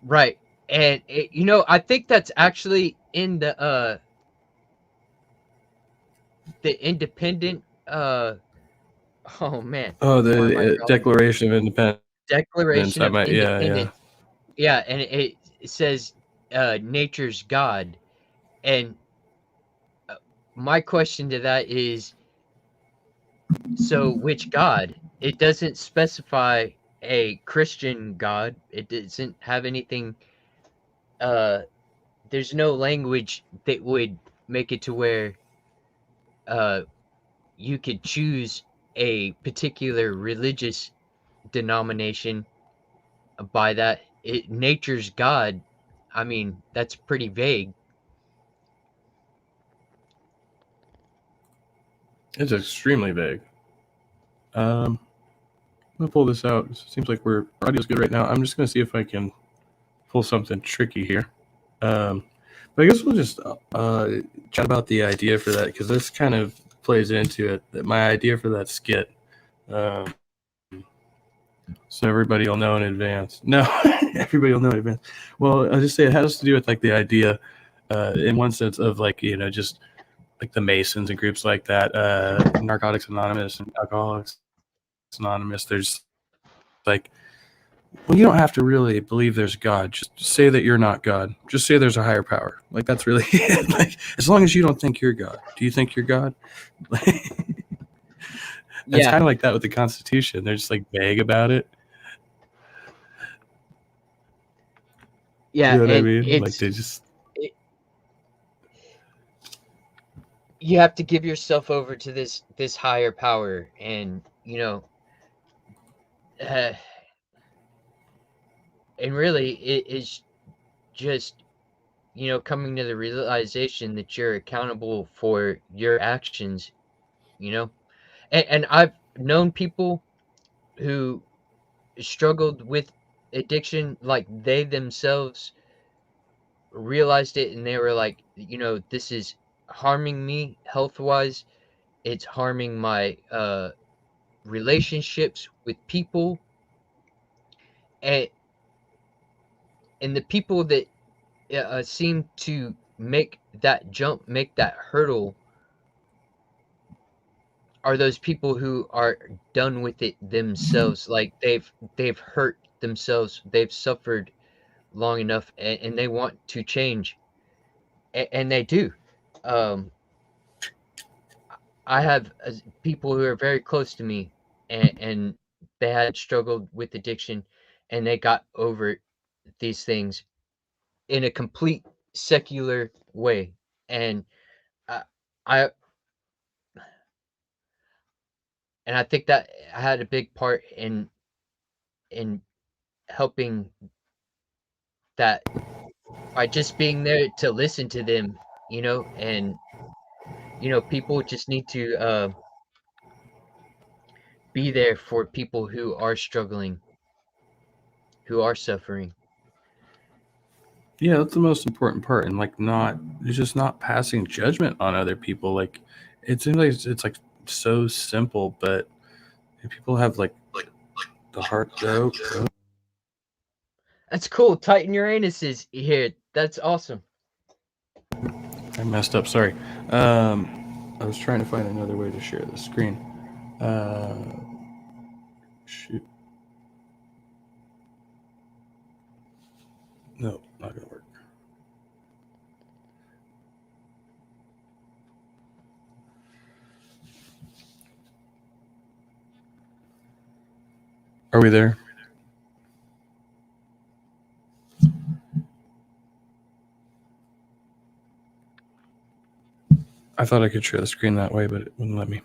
Speaker 2: Right. And you know, I think that's actually in the independent oh man.
Speaker 1: Oh,
Speaker 2: Why am I
Speaker 1: the
Speaker 2: drawing?
Speaker 1: Declaration of Independence.
Speaker 2: Declaration
Speaker 1: I
Speaker 2: of
Speaker 1: might, yeah.
Speaker 2: Independence. Yeah, and it says nature's God. And my question to that is, so which God? It doesn't specify a Christian God. It doesn't have anything there's no language that would make it to where you could choose a particular religious denomination by that. Nature's God, I mean, that's pretty vague.
Speaker 1: It's extremely vague. I'm gonna pull this out. It seems like our audio's good right now. I'm just gonna see if I can pull something tricky here. But I guess we'll just chat about the idea for that, because this kind of plays into it. That my idea for that skit, so everybody will know in advance. No, everybody will know in advance. Well, I'll just say it has to do with like the idea, in one sense, of like, you know, just like the Masons and groups like that, Narcotics Anonymous and Alcoholics Anonymous. There's like, well, you don't have to really believe there's God. Just say that you're not God. Just say there's a higher power. Like, that's really it. Like, as long as you don't think you're God. Do you think you're God? It's kind of like that with the Constitution. They're just like vague about it.
Speaker 2: Yeah,
Speaker 1: You know what I
Speaker 2: and
Speaker 1: mean? Like, they just...
Speaker 2: you have to give yourself over to this higher power, and you know, and really it is just, you know, coming to the realization that you're accountable for your actions, you know. And I've known people who struggled with addiction, like they themselves realized it and they were like, you know, this is harming me health wise, it's harming my relationships with people, and the people that seem to make that jump, make that hurdle, are those people who are done with it themselves. Like they've hurt themselves, they've suffered long enough, and they want to change, and they do. um I have people who are very close to me, and they had struggled with addiction, and they got over these things in a complete secular way. And I, I and I think that had a big part in helping that, by just being there to listen to them, you know, and people just need to be there for people who are struggling, who are suffering.
Speaker 1: Yeah, that's the most important part, and like it's just not passing judgment on other people. Like it seems like it's like so simple, but if people have like the heart. Oh,
Speaker 2: That's cool. Titan Uranus is here. That's awesome.
Speaker 1: I messed up. Sorry. I was trying to find another way to share the screen. Shoot. No, not gonna work. Are we there? I thought I could share the screen that way, but it wouldn't let me.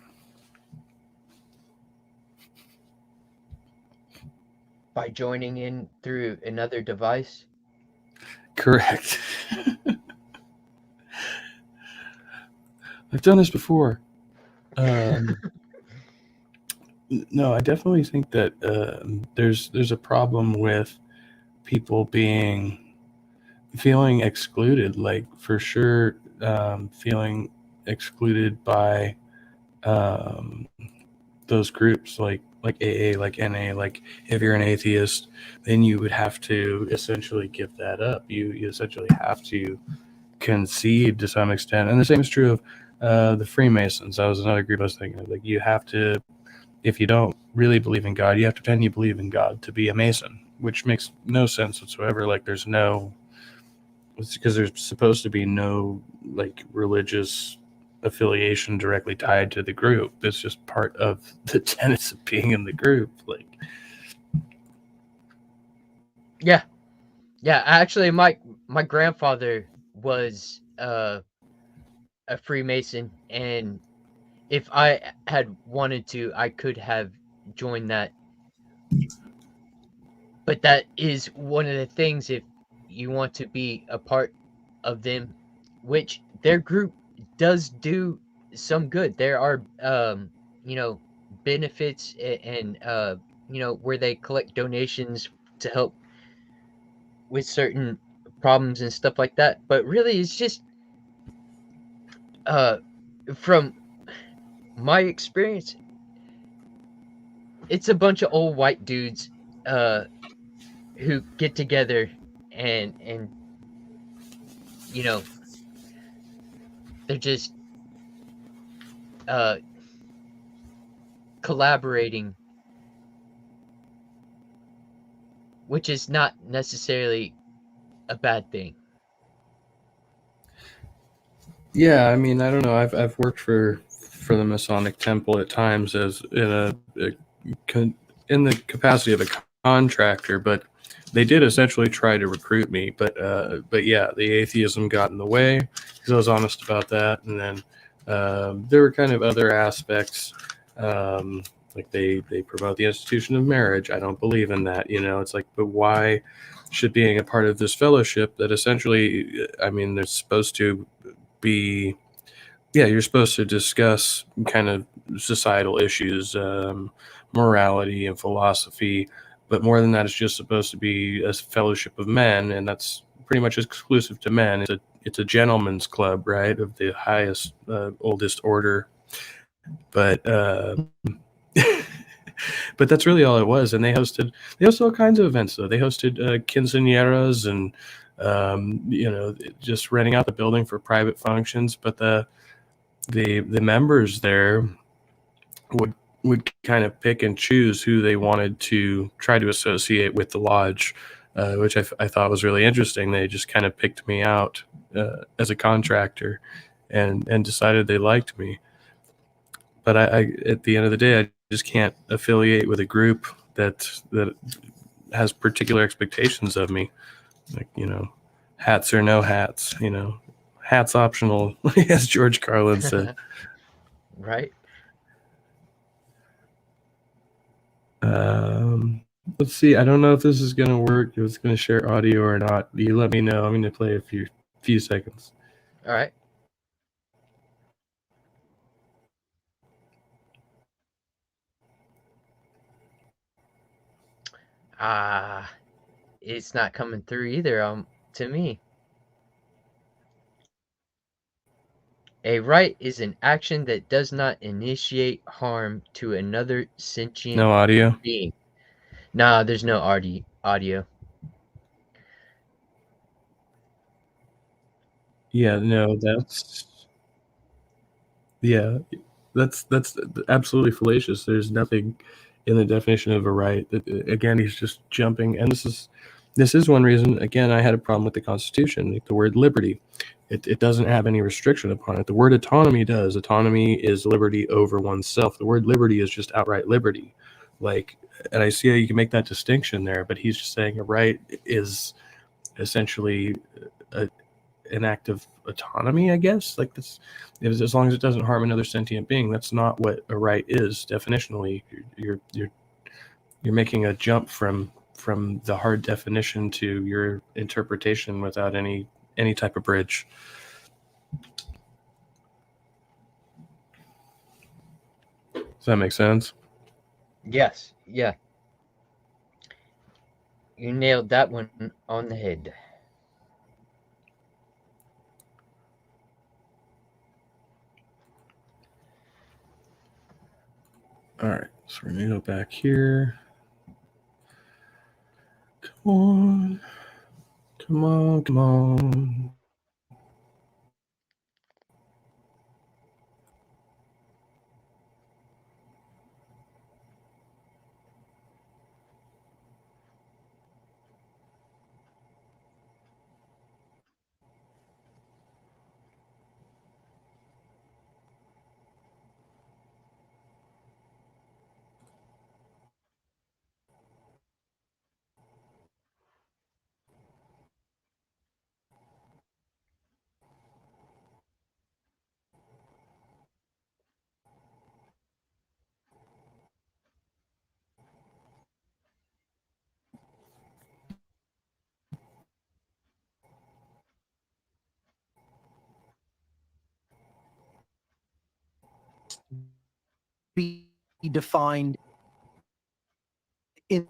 Speaker 2: By joining in through another device?
Speaker 1: Correct. I've done this before. No, I definitely think that there's a problem with people feeling excluded, like for sure, feeling excluded by those groups like AA, like NA. Like if you're an atheist, then you would have to essentially give that up. You essentially have to concede to some extent, and the same is true of the Freemasons. That was another group I was thinking of. Like you have to, if you don't really believe in God, you have to pretend you believe in God to be a Mason, which makes no sense whatsoever. Like it's because there's supposed to be no like religious affiliation directly tied to the group. It's just part of the tenets of being in the group. Like,
Speaker 2: yeah, actually my grandfather was a Freemason, and if I had wanted to, I could have joined that. But that is one of the things, if you want to be a part of them, which their group does do some good. There are benefits and where they collect donations to help with certain problems and stuff like that. But really it's just from my experience, it's a bunch of old white dudes who get together and they're just collaborating, which is not necessarily a bad thing.
Speaker 1: yeah, I mean, I don't know. I've worked for the Masonic Temple at times as in the capacity of a contractor, but they did essentially try to recruit me. But yeah, the atheism got in the way because I was honest about that, and then there were kind of other aspects. Like they promote the institution of marriage. I don't believe in that. It's like, but why should being a part of this fellowship that essentially, I mean, they're supposed to be, yeah, you're supposed to discuss kind of societal issues, morality and philosophy, but more than that, it's just supposed to be a fellowship of men, and that's pretty much exclusive to men. It's a gentleman's club, right, of the highest, oldest order, but but that's really all it was. And they hosted all kinds of events, though. They hosted quinceañeras and just renting out the building for private functions. But the members there would kind of pick and choose who they wanted to try to associate with the lodge, which I thought was really interesting. They just kind of picked me out as a contractor and decided they liked me. But I at the end of the day, I just can't affiliate with a group that has particular expectations of me. Like, hats or no hats, hats optional, as George Carlin said.
Speaker 2: Right.
Speaker 1: Let's see. I don't know if this is going to work, if it's going to share audio or not. You let me know. I'm going to play a few seconds.
Speaker 2: All right. It's not coming through either to me. A right is an action that does not initiate harm to another sentient
Speaker 1: No audio.
Speaker 2: being. Nah, there's no audio.
Speaker 1: Yeah, no, that's absolutely fallacious. There's nothing in the definition of a right. Again, he's just jumping, and this is one reason. Again, I had a problem with the Constitution. Like the word liberty, it doesn't have any restriction upon it. The word autonomy does. Autonomy is liberty over oneself. The word liberty is just outright liberty. Like, and I see how you can make that distinction there, but he's just saying a right is essentially an act of autonomy, I guess. Like this, as long as it doesn't harm another sentient being, that's not what a right is definitionally. You're making a jump from the hard definition to your interpretation without any type of bridge. Does that make sense?
Speaker 2: Yes, yeah. You nailed that one on the head.
Speaker 1: All right, so we're gonna go back here. Come on. Come on, come on.
Speaker 3: Be defined in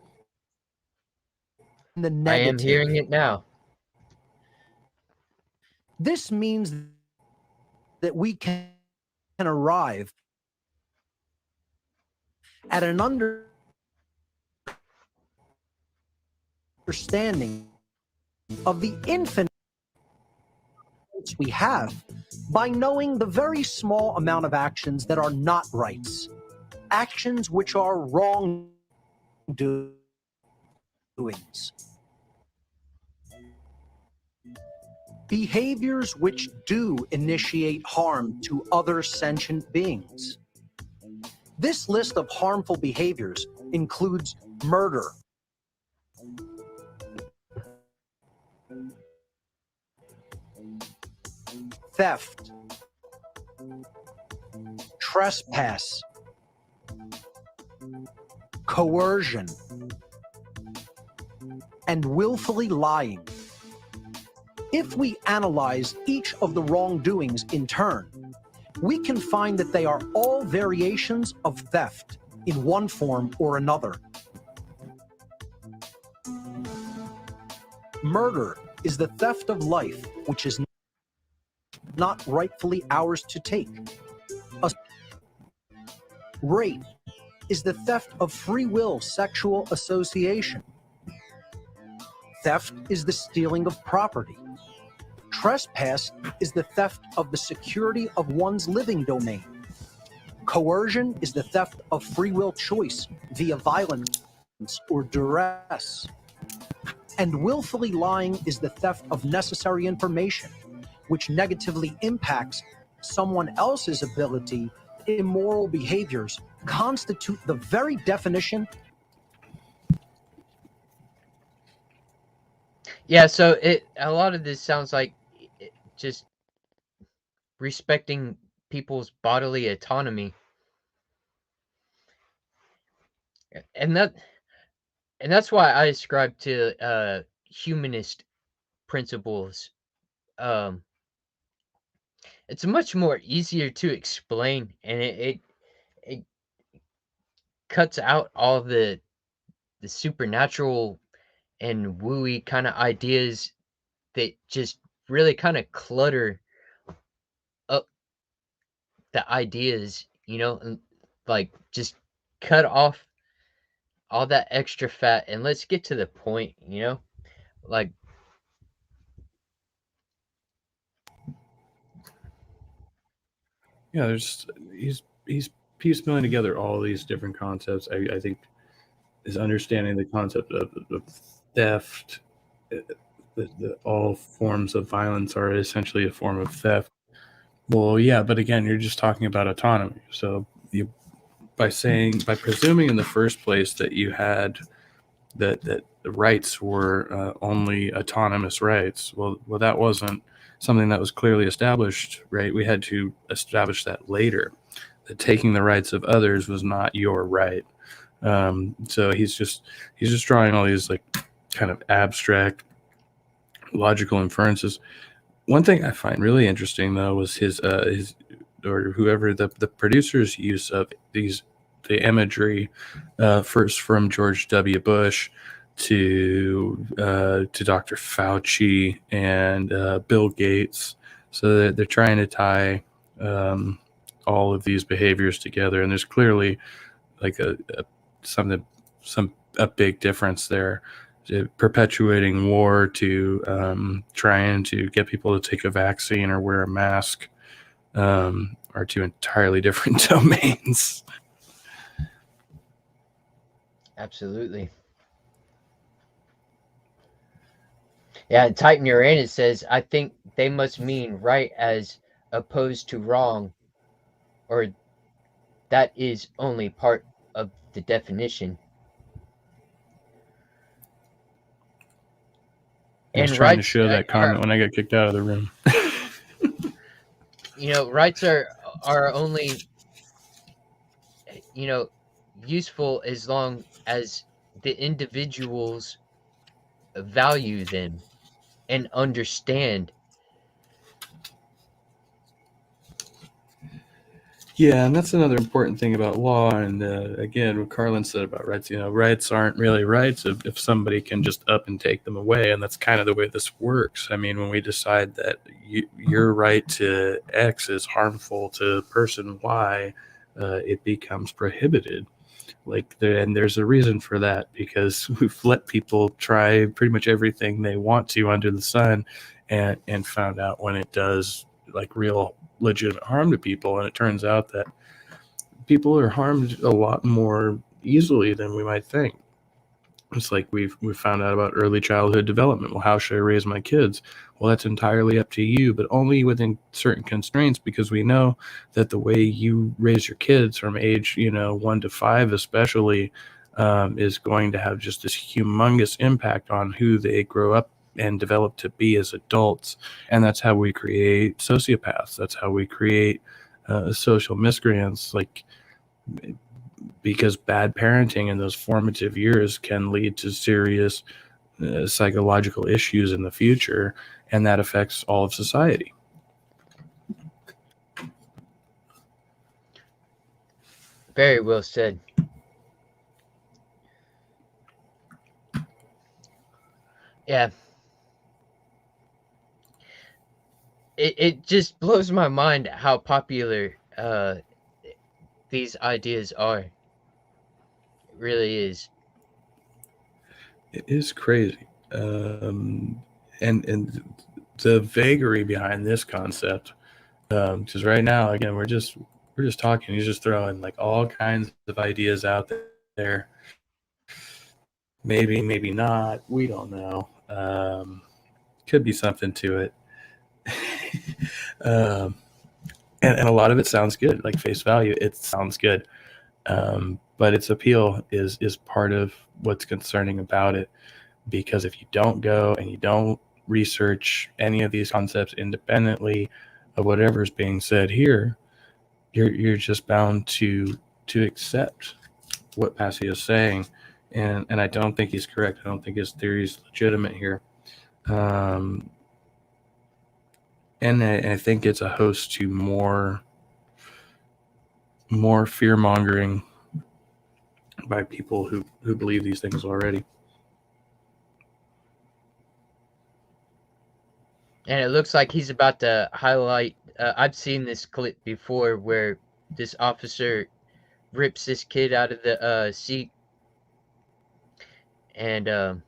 Speaker 3: the negative.
Speaker 2: I am hearing it now.
Speaker 3: This means that we can arrive at an understanding of the infinite we have by knowing the very small amount of actions that are not rights, actions which are wrongdoings. Behaviors which do initiate harm to other sentient beings. This list of harmful behaviors includes murder, theft, trespass, coercion, and willfully lying. If we analyze each of the wrongdoings in turn, we can find that they are all variations of theft in one form or another. Murder is the theft of life which is not rightfully ours to take. Rape is the theft of free will sexual association. Theft is the stealing of property. Trespass is the theft of the security of one's living domain. Coercion is the theft of free will choice via violence or duress. And willfully lying is the theft of necessary information, which negatively impacts someone else's ability. Immoral behaviors constitute the very definition.
Speaker 2: Yeah, so a lot of this sounds like just respecting people's bodily autonomy. And that's why I ascribe to humanist principles. It's much more easier to explain, and it cuts out all the the supernatural and wooey kind of ideas that just really kind of clutter up the ideas, and like just cut off all that extra fat and let's get to the point, like
Speaker 1: Yeah, he's piecemealing together all these different concepts. I think is understanding the concept of theft. All forms of violence are essentially a form of theft. Well, yeah, but again, you're just talking about autonomy. So by presuming in the first place that you had that the rights were only autonomous rights, well, that wasn't something that was clearly established, right? We had to establish that later. That taking the rights of others was not your right. So he's just drawing all these like kind of abstract logical inferences. One thing I find really interesting though was his or whoever the producer's use of the imagery, first from George W. Bush to Dr. Fauci and Bill Gates. So they're trying to tie all of these behaviors together, and there's clearly like a big difference there. Perpetuating war to trying to get people to take a vaccine or wear a mask are two entirely different domains.
Speaker 2: absolutely. Yeah, and Titan Uranus says, I think they must mean right as opposed to wrong, or that is only part of the definition.
Speaker 1: I was
Speaker 2: And
Speaker 1: trying to
Speaker 2: rights
Speaker 1: show that comment when I got kicked out of the room.
Speaker 2: Rights are only useful as long as the individuals value them and understand.
Speaker 1: Yeah, and that's another important thing about law. And again, what Carlin said about rights, rights aren't really rights if somebody can just up and take them away. And that's kind of the way this works. I mean, when we decide that your right to X is harmful to person Y, it becomes prohibited. And there's a reason for that, because we've let people try pretty much everything they want to under the sun and found out when it does like real legitimate harm to people. And it turns out that people are harmed a lot more easily than we might think. It's like we've found out about early childhood development. Well, how should I raise my kids? Well, that's entirely up to you, but only within certain constraints, because we know that the way you raise your kids from age 1 to 5 especially is going to have just this humongous impact on who they grow up and develop to be as adults. And that's how we create sociopaths. That's how we create social miscreants, because bad parenting in those formative years can lead to serious psychological issues in the future, and that affects all of society.
Speaker 2: Very well said. Yeah. It just blows my mind how popular these ideas are. It really is.
Speaker 1: It is crazy. And the vagary behind this concept, because right now, again, we're just talking. He's just throwing like all kinds of ideas out there. Maybe not. We don't know. Could be something to it. And a lot of it sounds good. Like face value, it sounds good. But its appeal is part of what's concerning about it, because if you don't go and you don't research any of these concepts independently of whatever's being said here, you're just bound to accept what Passio is saying, and I don't think he's correct. I don't think his theory is legitimate here, and I think it's a host to more fear mongering by people who believe these things already.
Speaker 2: And it looks like he's about to highlight. I've seen this clip before where this officer rips this kid out of the seat, and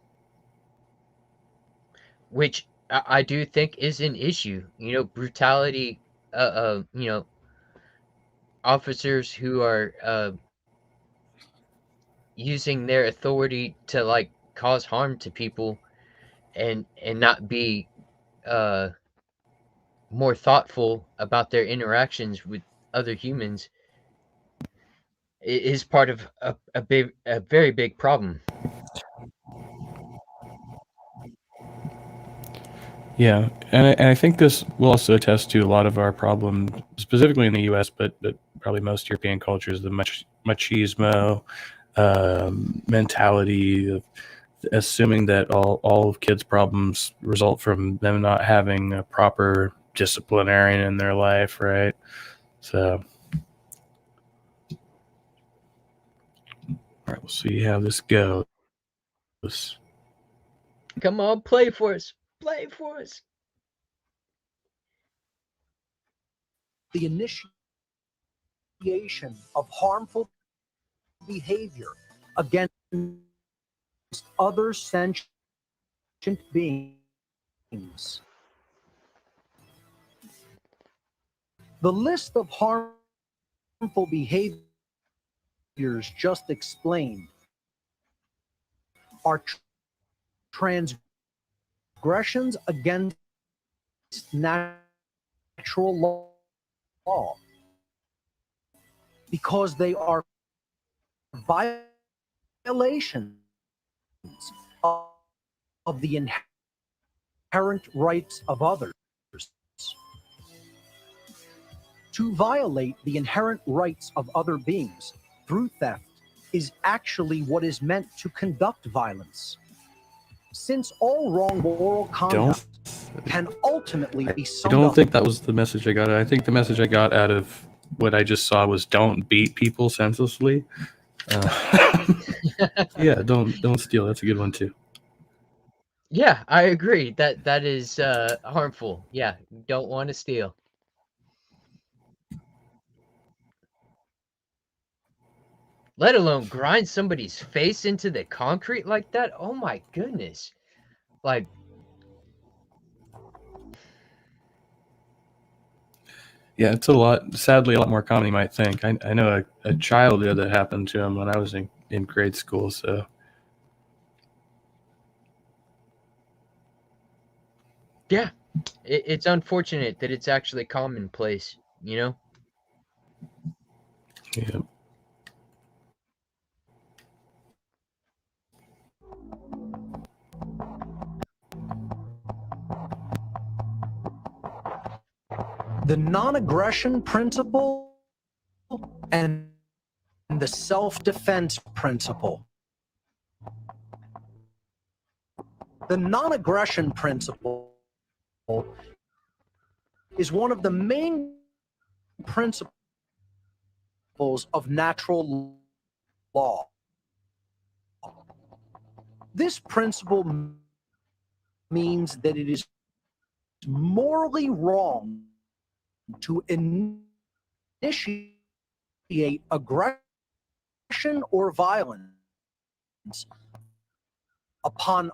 Speaker 2: which I do think is an issue. You know, brutality. You know, officers who are using their authority to like cause harm to people, and not be more thoughtful about their interactions with other humans is part of a very big problem.
Speaker 1: Yeah, and I think this will also attest to a lot of our problem, specifically in the U.S., but probably most European cultures, the machismo mentality of assuming that all of kids' problems result from them not having a proper disciplinarian in their life, right? So, all right, we'll see how this goes.
Speaker 2: Come on, play for us. Play for us.
Speaker 3: The initiation of harmful behavior against other sentient beings. The list of harmful behaviors just explained are transgressions against natural law because they are violations of the inherent rights of others. To violate the inherent rights of other beings through theft is actually what is meant to conduct violence. Since all wrong moral conduct can ultimately be
Speaker 1: I
Speaker 3: summed
Speaker 1: don't
Speaker 3: up.
Speaker 1: think that was the message I got. I think the message I got out of what I just saw was don't beat people senselessly. Yeah, don't steal. That's a good one too.
Speaker 2: Yeah, I agree. That is harmful. Yeah, don't want to steal. Let alone grind somebody's face into the concrete like that. Oh my goodness. Like,
Speaker 1: Yeah, it's a lot. Sadly, a lot more common than you might think. I know a child that happened to him when I was in grade school. So
Speaker 2: yeah, it's unfortunate that it's actually commonplace, you know?
Speaker 1: yeah.
Speaker 3: The non-aggression principle and the self-defense principle. The non-aggression principle is one of the main principles of natural law. This principle means that it is morally wrong to initiate aggression or violence upon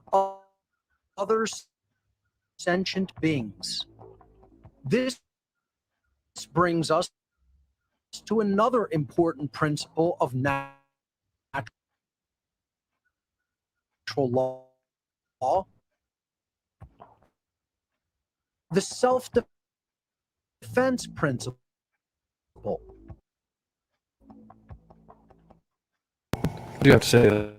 Speaker 3: other sentient beings. This brings us to another important principle of natural law, the self-defense principle.
Speaker 1: I do have to say that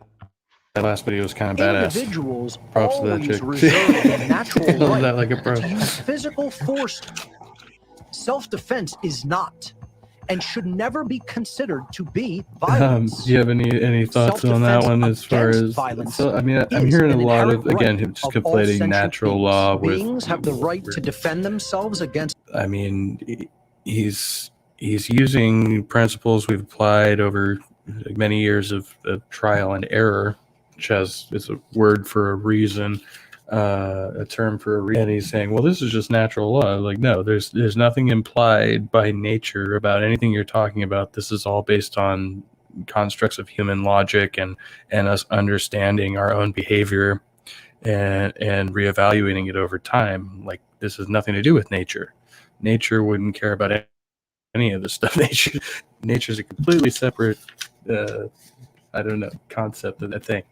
Speaker 1: last video was kind of badass.
Speaker 3: Individuals
Speaker 1: Props to that
Speaker 3: always
Speaker 1: chick.
Speaker 3: reserve the natural
Speaker 1: Handled
Speaker 3: right
Speaker 1: that like a pro.
Speaker 3: to use physical force. Self-defense is not and should never be considered to be violence.
Speaker 1: Do you have any thoughts on that one as far as
Speaker 3: violence?
Speaker 1: So, I mean, I'm hearing a lot of, again, just conflating natural law with
Speaker 3: beings have the right to defend themselves against.
Speaker 1: I mean, he's using principles we've applied over many years of trial and error, which is a word for a reason, a term for a reason. And he's saying, well, this is just natural law. Like, no, there's nothing implied by nature about anything you're talking about. This is all based on constructs of human logic and us understanding our own behavior and reevaluating it over time. Like, this has nothing to do with nature. Nature wouldn't care about any of this stuff. Nature's a completely separate concept of that thing.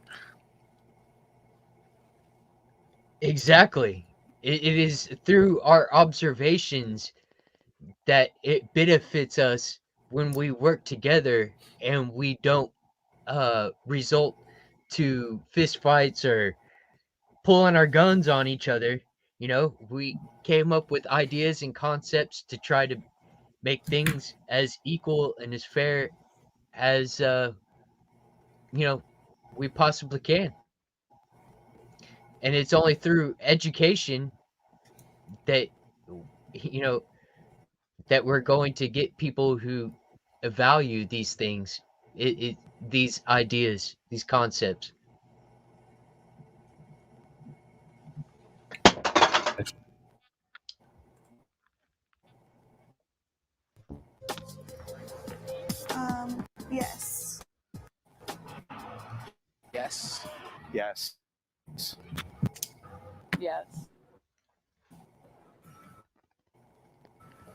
Speaker 2: Exactly. It is through our observations that it benefits us when we work together and we don't result to fist fights or pulling our guns on each other. We came up with ideas and concepts to try to make things as equal and as fair as we possibly can. And it's only through education that you know that we're going to get people who value these things, these ideas, these concepts.
Speaker 8: Yes.
Speaker 3: Yes.
Speaker 10: Yes.
Speaker 6: Yes.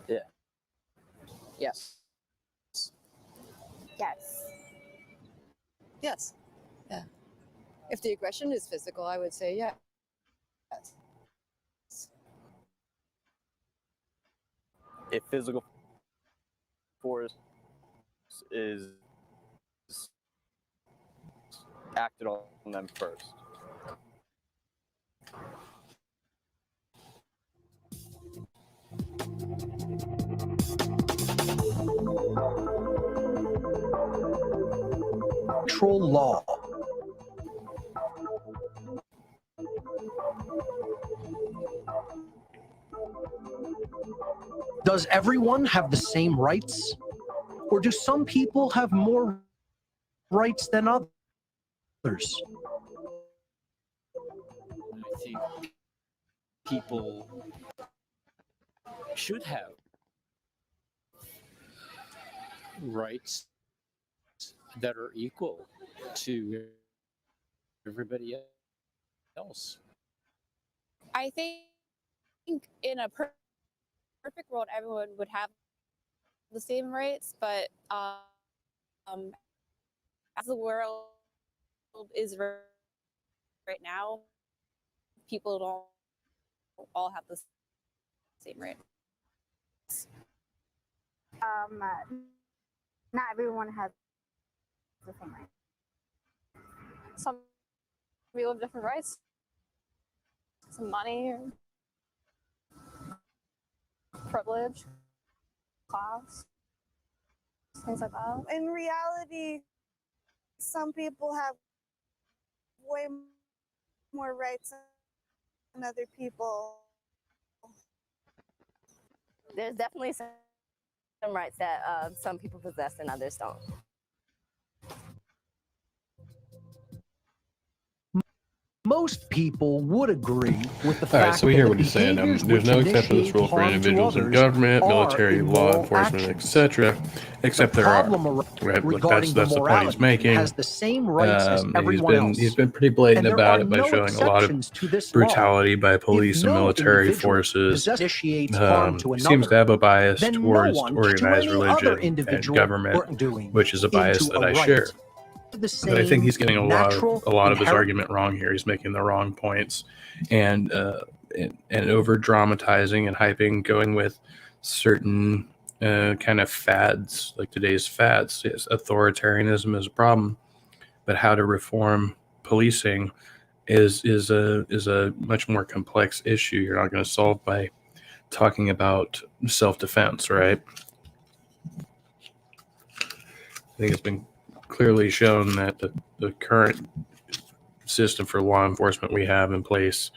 Speaker 10: Yeah.
Speaker 6: Yes.
Speaker 7: Yes.
Speaker 4: Yes. Yeah. If the aggression is physical, I would say yes.
Speaker 10: If physical force is acted on them first.
Speaker 3: Natural law. Does everyone have the same rights? Or do some people have more rights than others?
Speaker 13: I think people should have rights that are equal to everybody else.
Speaker 12: I think in a perfect world, everyone would have the same rights, but as the world is right now, people don't all have the same rights.
Speaker 7: Not everyone has the same right. Some people have different rights. Some money, privilege, class, things like that.
Speaker 8: In reality, some people have way more rights than other people.
Speaker 11: There's definitely some rights that some people possess and others don't.
Speaker 3: Most people would agree with the
Speaker 1: All right,
Speaker 3: fact
Speaker 1: so we
Speaker 3: that
Speaker 1: hear
Speaker 3: the
Speaker 1: what he's saying.
Speaker 3: behaviors
Speaker 1: There's
Speaker 3: which
Speaker 1: no exception to this
Speaker 3: initiate
Speaker 1: rule for
Speaker 3: harm to
Speaker 1: individuals in
Speaker 3: others
Speaker 1: government,
Speaker 3: are
Speaker 1: military, law
Speaker 3: immoral
Speaker 1: enforcement,
Speaker 3: actions.
Speaker 1: etc. Except
Speaker 3: The
Speaker 1: there are.
Speaker 3: problem
Speaker 1: Right? Like
Speaker 3: regarding
Speaker 1: that's the point he's
Speaker 3: morality
Speaker 1: making.
Speaker 3: has the same rights as
Speaker 1: And
Speaker 3: everyone
Speaker 1: he's
Speaker 3: else.
Speaker 1: been pretty blatant
Speaker 3: And there
Speaker 1: about
Speaker 3: are
Speaker 1: it by
Speaker 3: no
Speaker 1: showing a lot of
Speaker 3: exceptions to this law.
Speaker 1: brutality by police
Speaker 3: If
Speaker 1: and
Speaker 3: no
Speaker 1: military
Speaker 3: individual
Speaker 1: forces.
Speaker 3: initiates harm to
Speaker 1: Seems
Speaker 3: another,
Speaker 1: to have a bias
Speaker 3: then
Speaker 1: towards
Speaker 3: no one
Speaker 1: organized
Speaker 3: to any other
Speaker 1: religion and
Speaker 3: individual
Speaker 1: government,
Speaker 3: doing
Speaker 1: which is a bias
Speaker 3: into
Speaker 1: that
Speaker 3: a
Speaker 1: I
Speaker 3: right.
Speaker 1: share.
Speaker 3: The
Speaker 1: But I think he's getting a lot
Speaker 3: natural,
Speaker 1: of his
Speaker 3: inherent
Speaker 1: argument wrong here. He's making the wrong points and over dramatizing and hyping, going with certain kind of fads, like today's fads. Yes, authoritarianism is a problem, but how to reform policing is a much more complex issue. You're not going to solve by talking about self-defense, right? I think it's been clearly shown that the current system for law enforcement we have in place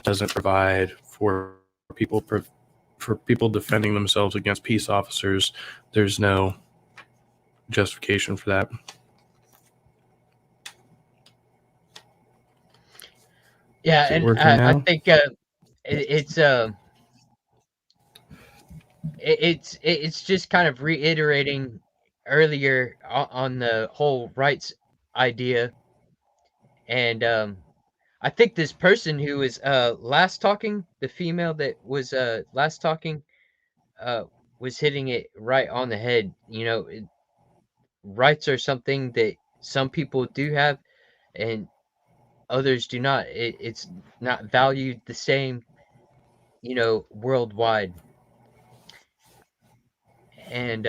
Speaker 1: doesn't provide for people defending themselves against peace officers. There's no justification for that.
Speaker 2: Yeah,
Speaker 1: Is it
Speaker 2: and
Speaker 1: working
Speaker 2: I
Speaker 1: now?
Speaker 2: think it's just kind of reiterating earlier on the whole rights idea, and I think this person who was last talking, the female that was last talking, uh, was hitting it right on the head. You know, rights are something that some people do have, and others do not. It's not valued the same, you know, worldwide. And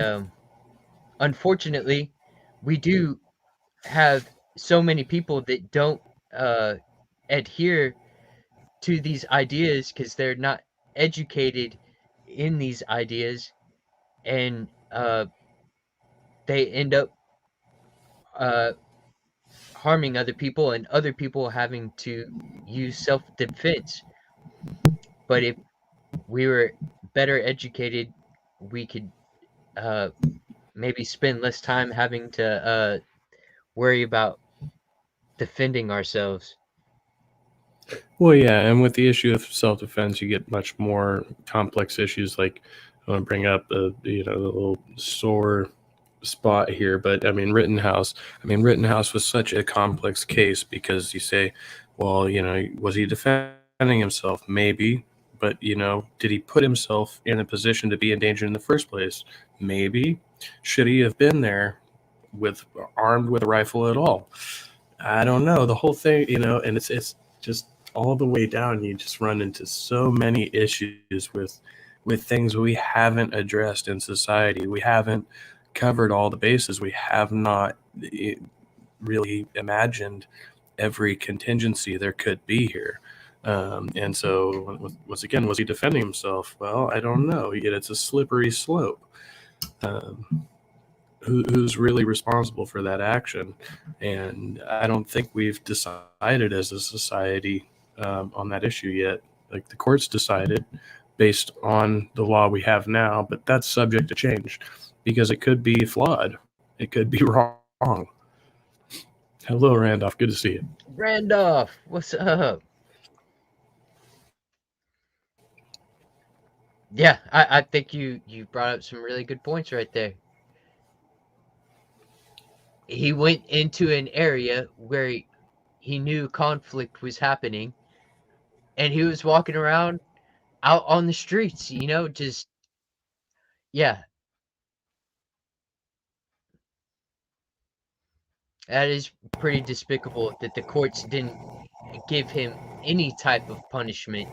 Speaker 2: unfortunately, we do have so many people that don't uh, adhere to these ideas because they're not educated in these ideas, and they end up uh, harming other people and other people having to use self-defense. But if we were better educated, we could uh, maybe spend less time having to worry about defending ourselves.
Speaker 1: Well, yeah, and with the issue of self-defense, you get much more complex issues. Like, I want to bring up the little sore spot here, but I mean Rittenhouse. Rittenhouse was such a complex case because you say, well, was he defending himself? Maybe, but did he put himself in a position to be in danger in the first place? Maybe. Should he have been there armed with a rifle at all? I don't know. The whole thing, and it's just all the way down. You just run into so many issues with things we haven't addressed in society. We haven't covered all the bases. We have not really imagined every contingency there could be here. And so, once again, was he defending himself? Well, I don't know. Yet it's a slippery slope. Who's really responsible for that action? And I don't think we've decided as a society on that issue yet. Like, the courts decided based on the law we have now, but that's subject to change because it could be flawed. It could be wrong. Hello, Randolph. Good to see you.
Speaker 2: Randolph, what's up? Yeah, I think you brought up some really good points right there. He went into an area where he knew conflict was happening, and he was walking around out on the streets, just yeah. That is pretty despicable that the courts didn't give him any type of punishment.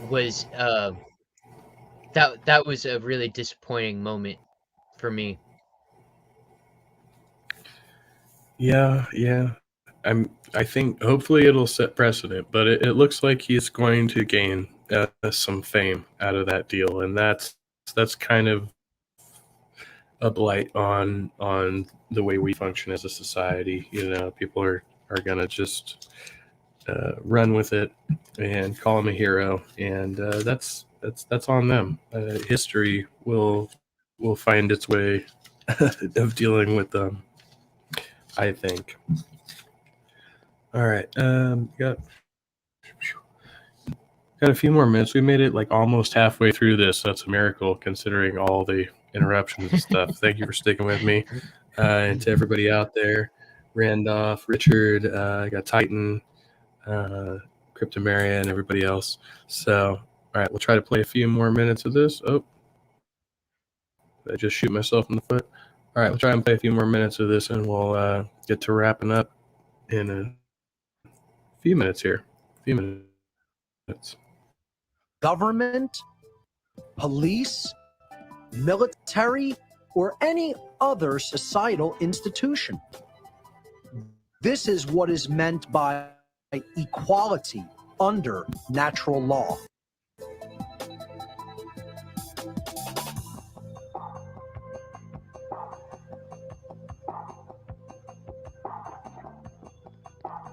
Speaker 2: Was that was a really disappointing moment for me.
Speaker 1: Yeah. I think hopefully it'll set precedent, but it looks like he's going to gain some fame out of that deal, and that's kind of a blight on the way we function as a society. People are gonna just run with it and call him a hero, and that's on them. History will find its way of dealing with them, I think. All right, got a few more minutes. We made it like almost halfway through this. That's a miracle considering all the interruptions and stuff. Thank you for sticking with me. And to everybody out there, Randolph, Richard, I got Titan, Cryptomaria, and everybody else. So, all right, we'll try to play a few more minutes of this. Oh, did I just shoot myself in the foot? All right, we'll try and play a few more minutes of this, and we'll get to wrapping up in a few minutes here.
Speaker 3: Government, police, military, or any other societal institution. This is what is meant by equality under natural law.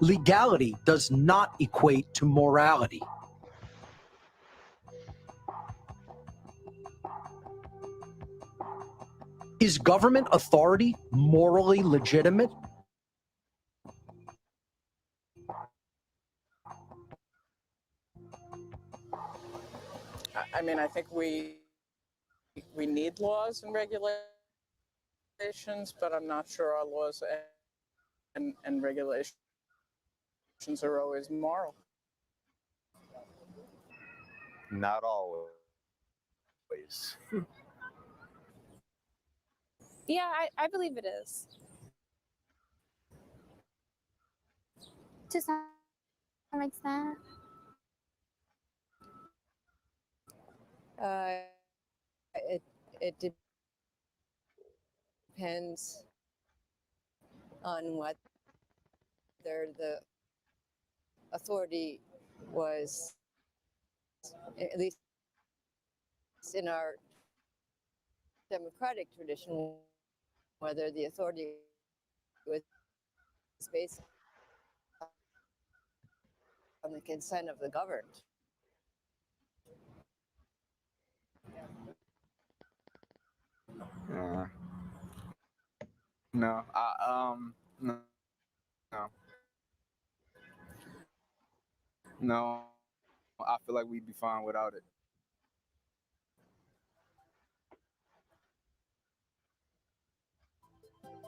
Speaker 3: Legality does not equate to morality. Is government authority morally legitimate?
Speaker 6: I mean, I think we need laws and regulations, but I'm not sure our laws and regulations are always moral.
Speaker 10: Not always.
Speaker 12: Yeah, I believe it is. To some extent.
Speaker 4: It depends on whether the authority was, at least in our democratic tradition, whether the authority was based on the consent of the governed.
Speaker 9: No, no, no. I feel like we'd be fine without it.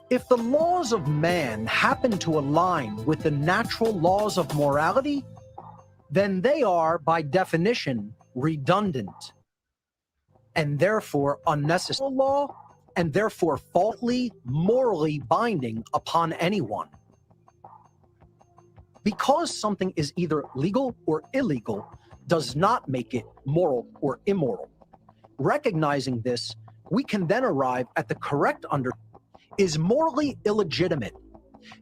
Speaker 3: If the laws of man happen to align with the natural laws of morality, then they are, by definition, redundant, and therefore unnecessary law, and therefore faultily, morally binding upon anyone. Because something is either legal or illegal does not make it moral or immoral. Recognizing this, we can then arrive at the correct understanding. Is morally illegitimate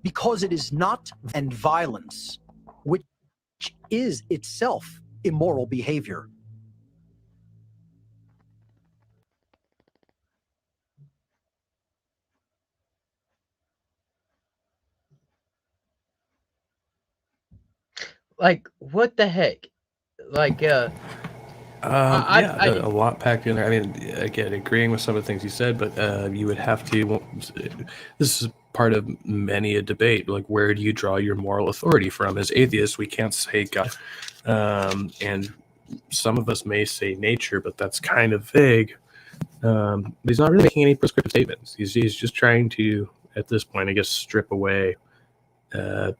Speaker 3: because it is not and violence, which is itself immoral behavior.
Speaker 2: Like, what the heck? Like,
Speaker 1: Yeah,
Speaker 2: I
Speaker 1: a lot packed in there. I mean, again, agreeing with some of the things you said, but you would have to. This is part of many a debate. Like, where do you draw your moral authority from? As atheists, we can't say God, and some of us may say nature, but that's kind of vague. He's not really making any prescriptive statements. He's just trying to, at this point, I guess, strip away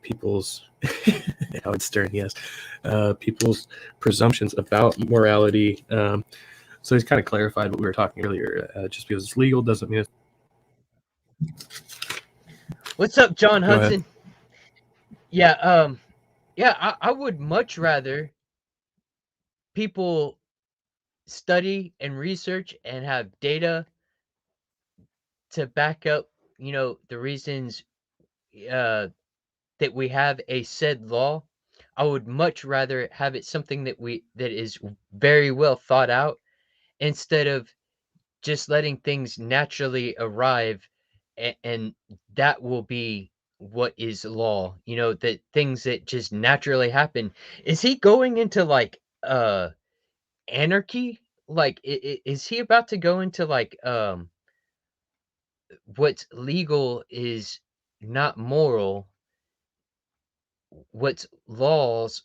Speaker 1: people's Howard Stern, yes, people's presumptions about morality. So he's kind of clarified what we were talking earlier. Just because it's legal doesn't mean it's...
Speaker 2: What's up, John
Speaker 1: Go
Speaker 2: Hudson?
Speaker 1: ahead.
Speaker 2: Yeah, I would much rather people study and research and have data to back up, the reasons that we have a said law. I would much rather have it something that is very well thought out, instead of just letting things naturally arrive, and that will be what is law. That things that just naturally happen. Is he going into like anarchy? Like, is he about to go into like what's legal is not moral, what's laws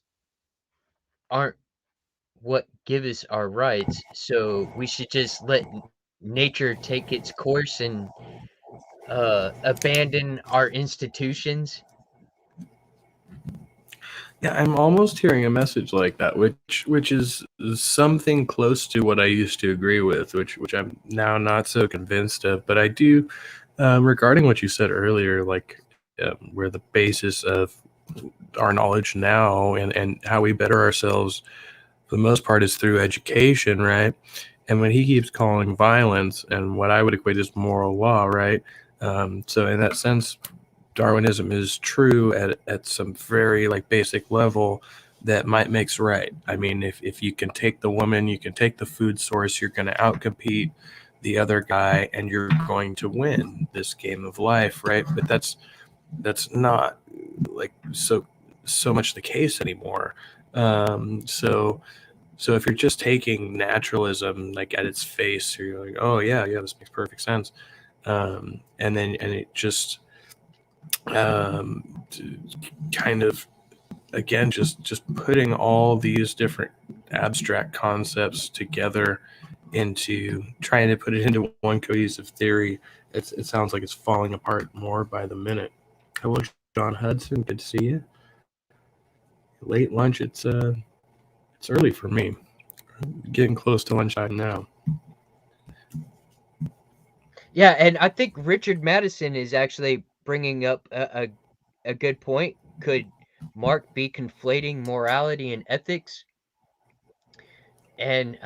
Speaker 2: aren't what give us our rights, so we should just let nature take its course and abandon our institutions?
Speaker 1: Yeah, I'm almost hearing a message like that, which is something close to what I used to agree with, which I'm now not so convinced of. But I do, regarding what you said earlier, like where the basis of our knowledge now and how we better ourselves, for the most part, is through education, right? And when he keeps calling violence and what I would equate as moral law, right? So in that sense, Darwinism is true at some very like basic level that might makes right. I mean, if you can take the woman, you can take the food source, you're going to outcompete the other guy and you're going to win this game of life, right? But that's not like so much the case anymore. So if you're just taking naturalism like at its face, you're like, oh yeah, this makes perfect sense. and it just kind of, again, just putting all these different abstract concepts together into trying to put it into one cohesive theory. It sounds like it's falling apart more by the minute. Hello, John Hudson. Good to see you. Late lunch. It's early for me. Getting close to lunchtime now.
Speaker 2: Yeah, and I think Richard Madison is actually bringing up a good point. Could Mark be conflating morality and ethics? And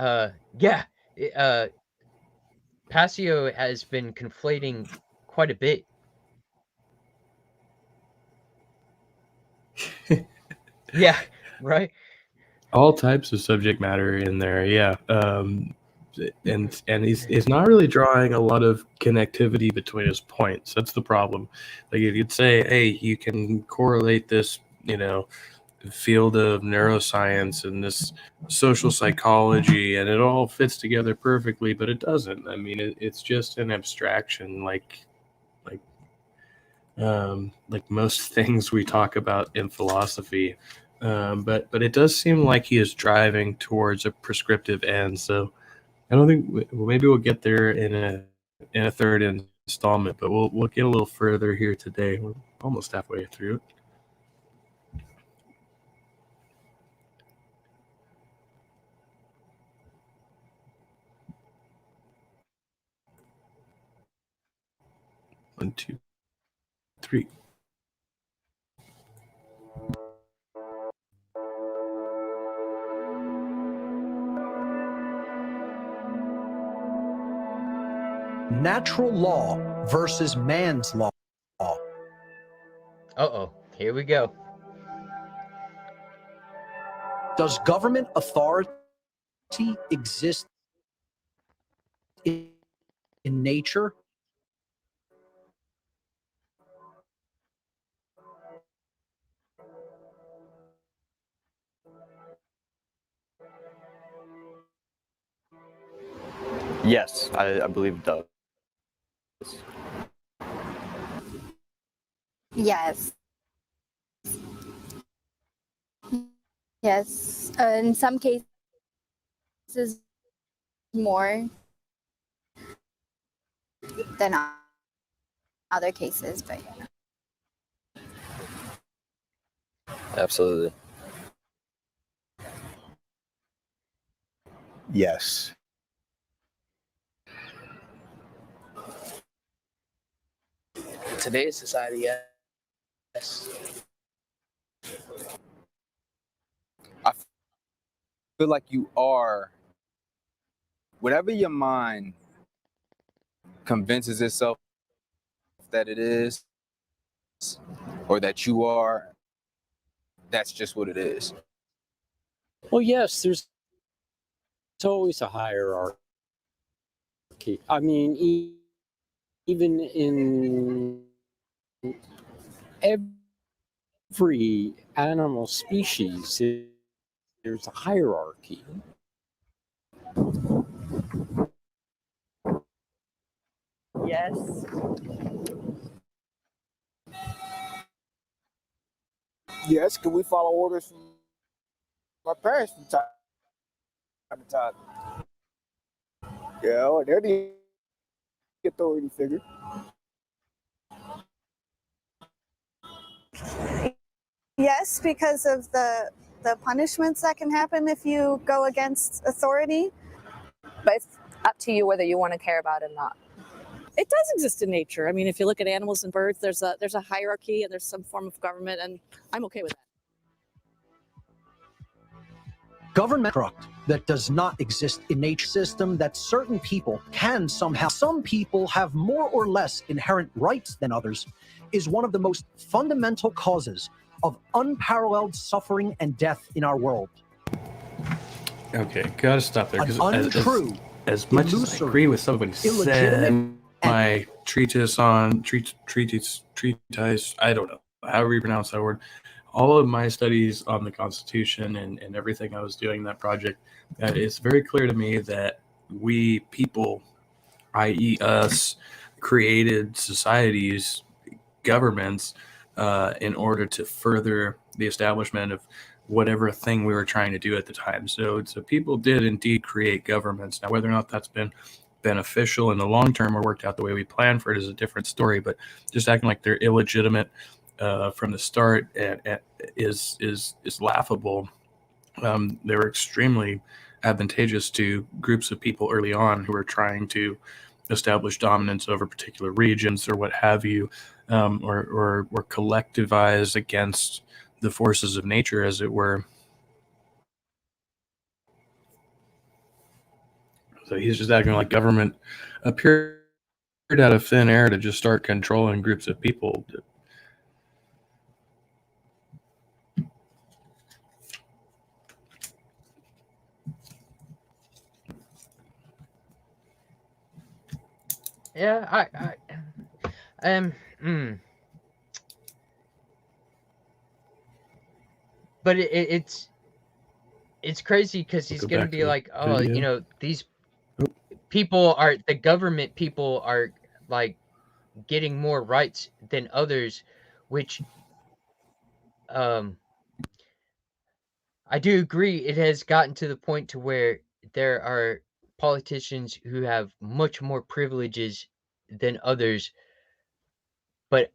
Speaker 2: Passio has been conflating quite a bit. Yeah, right.
Speaker 1: All types of subject matter in there, yeah. And he's not really drawing a lot of connectivity between his points. That's the problem. Like, if you'd say, hey, you can correlate this, field of neuroscience and this social psychology, and it all fits together perfectly, but it doesn't. I mean, it's just an abstraction, like most things we talk about in philosophy. But it does seem like he is driving towards a prescriptive end. So I don't think maybe we'll get there in a third installment, but we'll get a little further here today. We're almost halfway through. 1, 2, 3.
Speaker 3: Natural law versus man's law.
Speaker 2: Uh-oh, here we go.
Speaker 3: Does government authority exist in nature?
Speaker 5: Yes, I believe it does.
Speaker 11: Yes. Yes. In some cases, more than other cases, but
Speaker 10: Absolutely. Yes.
Speaker 14: Today's society, yes.
Speaker 9: I feel like you are, whatever your mind convinces itself that it is, or that you are, that's just what it is.
Speaker 13: Well, yes, there's always a hierarchy. I mean, even in every animal species, there's a hierarchy.
Speaker 15: Yes.
Speaker 14: Yes, can we follow orders from my parents from time to time? Yeah, well, they're the authority figure.
Speaker 8: Yes, because of the punishments that can happen if you go against authority.
Speaker 11: but it's up to you whether you want to care about it or not.
Speaker 15: It does exist in nature. I mean, if you look at animals and birds, there's a hierarchy and there's some form of government, and I'm okay with that.
Speaker 3: Government that does not exist in nature system that certain people can somehow, some people have more or less inherent rights than others, is one of the most fundamental causes of unparalleled suffering and death in our world.
Speaker 1: Okay, gotta stop there.
Speaker 3: An untrue,
Speaker 1: as much as I agree with somebody said, my treatise, I don't know, however you pronounce that word, all of my studies on the Constitution and everything I was doing in that project, it's very clear to me that we people, i.e. us, created societies, governments, in order to further the establishment of whatever thing we were trying to do at the time. So people did indeed create governments. Now, whether or not that's been beneficial in the long term or worked out the way we planned for it is a different story. But just acting like they're illegitimate from the start is laughable. They were extremely advantageous to groups of people early on who were trying to establish dominance over particular regions or what have you, or collectivize against the forces of nature, as it were. So he's just acting like government appeared out of thin air to just start controlling groups of people.
Speaker 2: Yeah, um, mm. But it's crazy because he's
Speaker 1: Go
Speaker 2: gonna
Speaker 1: back
Speaker 2: be
Speaker 1: to the
Speaker 2: like, oh,
Speaker 1: video.
Speaker 2: these the government people are like getting more rights than others, which I do agree it has gotten to the point to where there are politicians who have much more privileges than others, but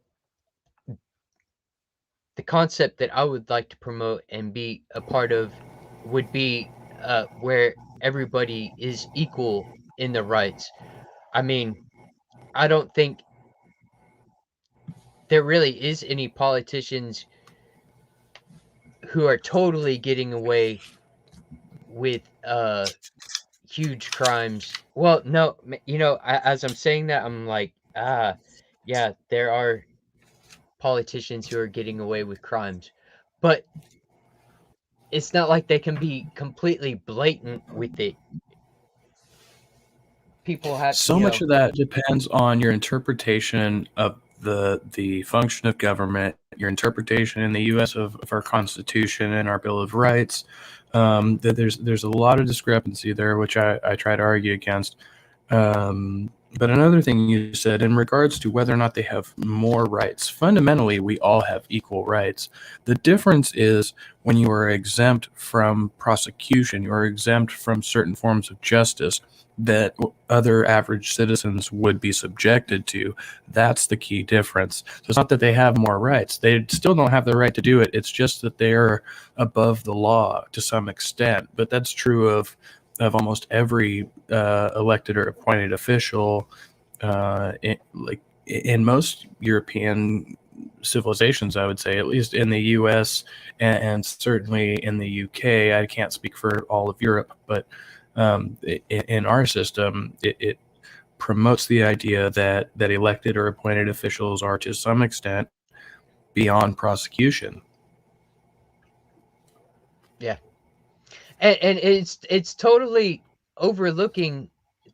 Speaker 2: the concept that I would like to promote and be a part of would be where everybody is equal in the rights. I mean, I don't think there really is any politicians who are totally getting away with huge crimes. Well, no, as I'm saying that, I'm like, yeah, there are politicians who are getting away with crimes, but it's not like they can be completely blatant with it. People have,
Speaker 1: So much of that depends on your interpretation of the function of government, your interpretation in the U.S. of our Constitution and our Bill of Rights. That there's a lot of discrepancy there, which I try to argue against. But another thing you said in regards to whether or not they have more rights, fundamentally, we all have equal rights. The difference is when you are exempt from prosecution, you are exempt from certain forms of justice that other average citizens would be subjected to. That's the key difference. So it's not that they have more rights. They still don't have the right to do it. It's just that they're above the law to some extent. But that's true of almost every elected or appointed official, in most European civilizations, I would say, at least in the U.S. and certainly in the U.K. I can't speak for all of Europe, but in our system, it promotes the idea that elected or appointed officials are to some extent beyond prosecution.
Speaker 2: Yeah. And it's totally overlooking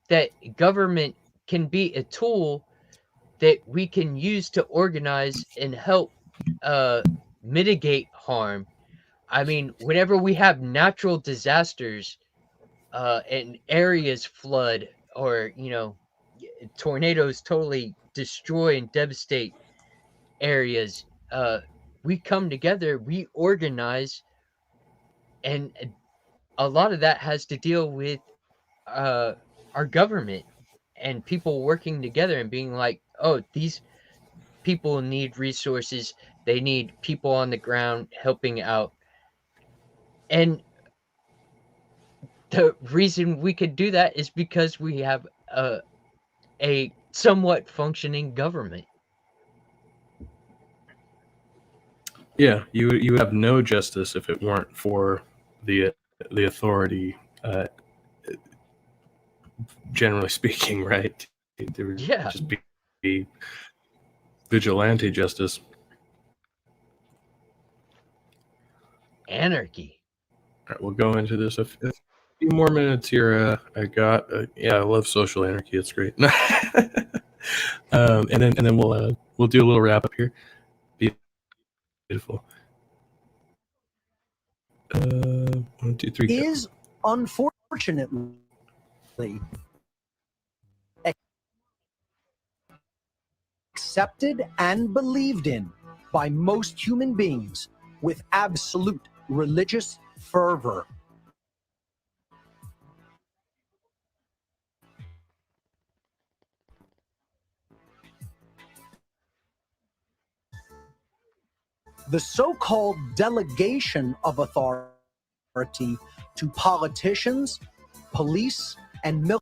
Speaker 2: that government can be a tool that we can use to organize and help mitigate harm. I mean, whenever we have natural disasters and areas flood, or tornadoes totally destroy and devastate areas, we come together, we organize, and a lot of that has to deal with our government and people working together and being like, oh, these people need resources, they need people on the ground helping out. And the reason we could do that is because we have a somewhat functioning government.
Speaker 1: Yeah, you would have no justice if it weren't for the authority, generally speaking, right? There would just be vigilante justice.
Speaker 2: Anarchy.
Speaker 1: All right, we'll go into this a few more minutes here. I got I love social anarchy. It's great. And then we'll do a little wrap up here. Beautiful. 1, 2, 3.
Speaker 3: Is unfortunately accepted and believed in by most human beings with absolute religious fervor. The so-called delegation of authority to politicians, police, and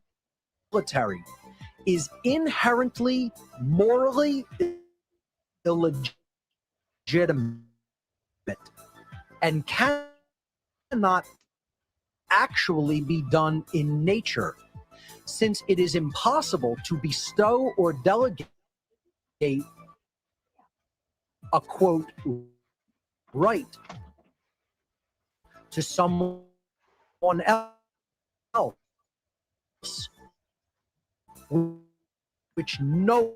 Speaker 3: military is inherently morally illegitimate and cannot actually be done in nature, since it is impossible to bestow or delegate a, quote, right to someone else, which no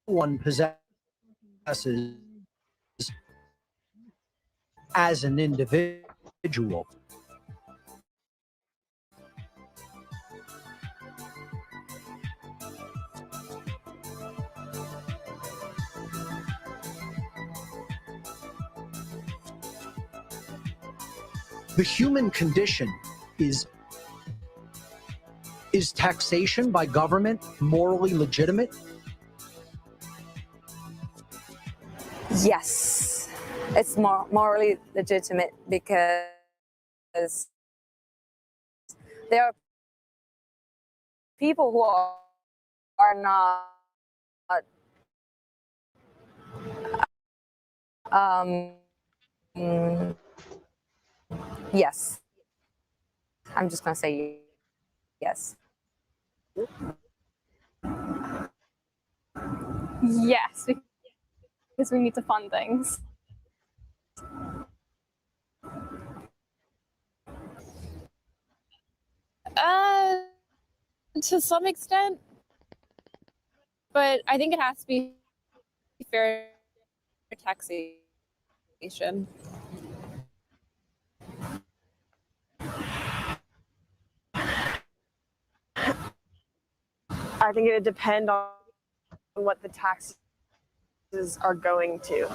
Speaker 3: one possesses as an individual. The human condition is taxation by government morally legitimate?
Speaker 11: Yes, it's morally legitimate because there are people who are not yes. I'm just gonna say yes.
Speaker 7: Yes, because we need to fund things.
Speaker 12: To some extent, but I think it has to be fair taxation.
Speaker 16: I think it would depend on what the taxes are going to.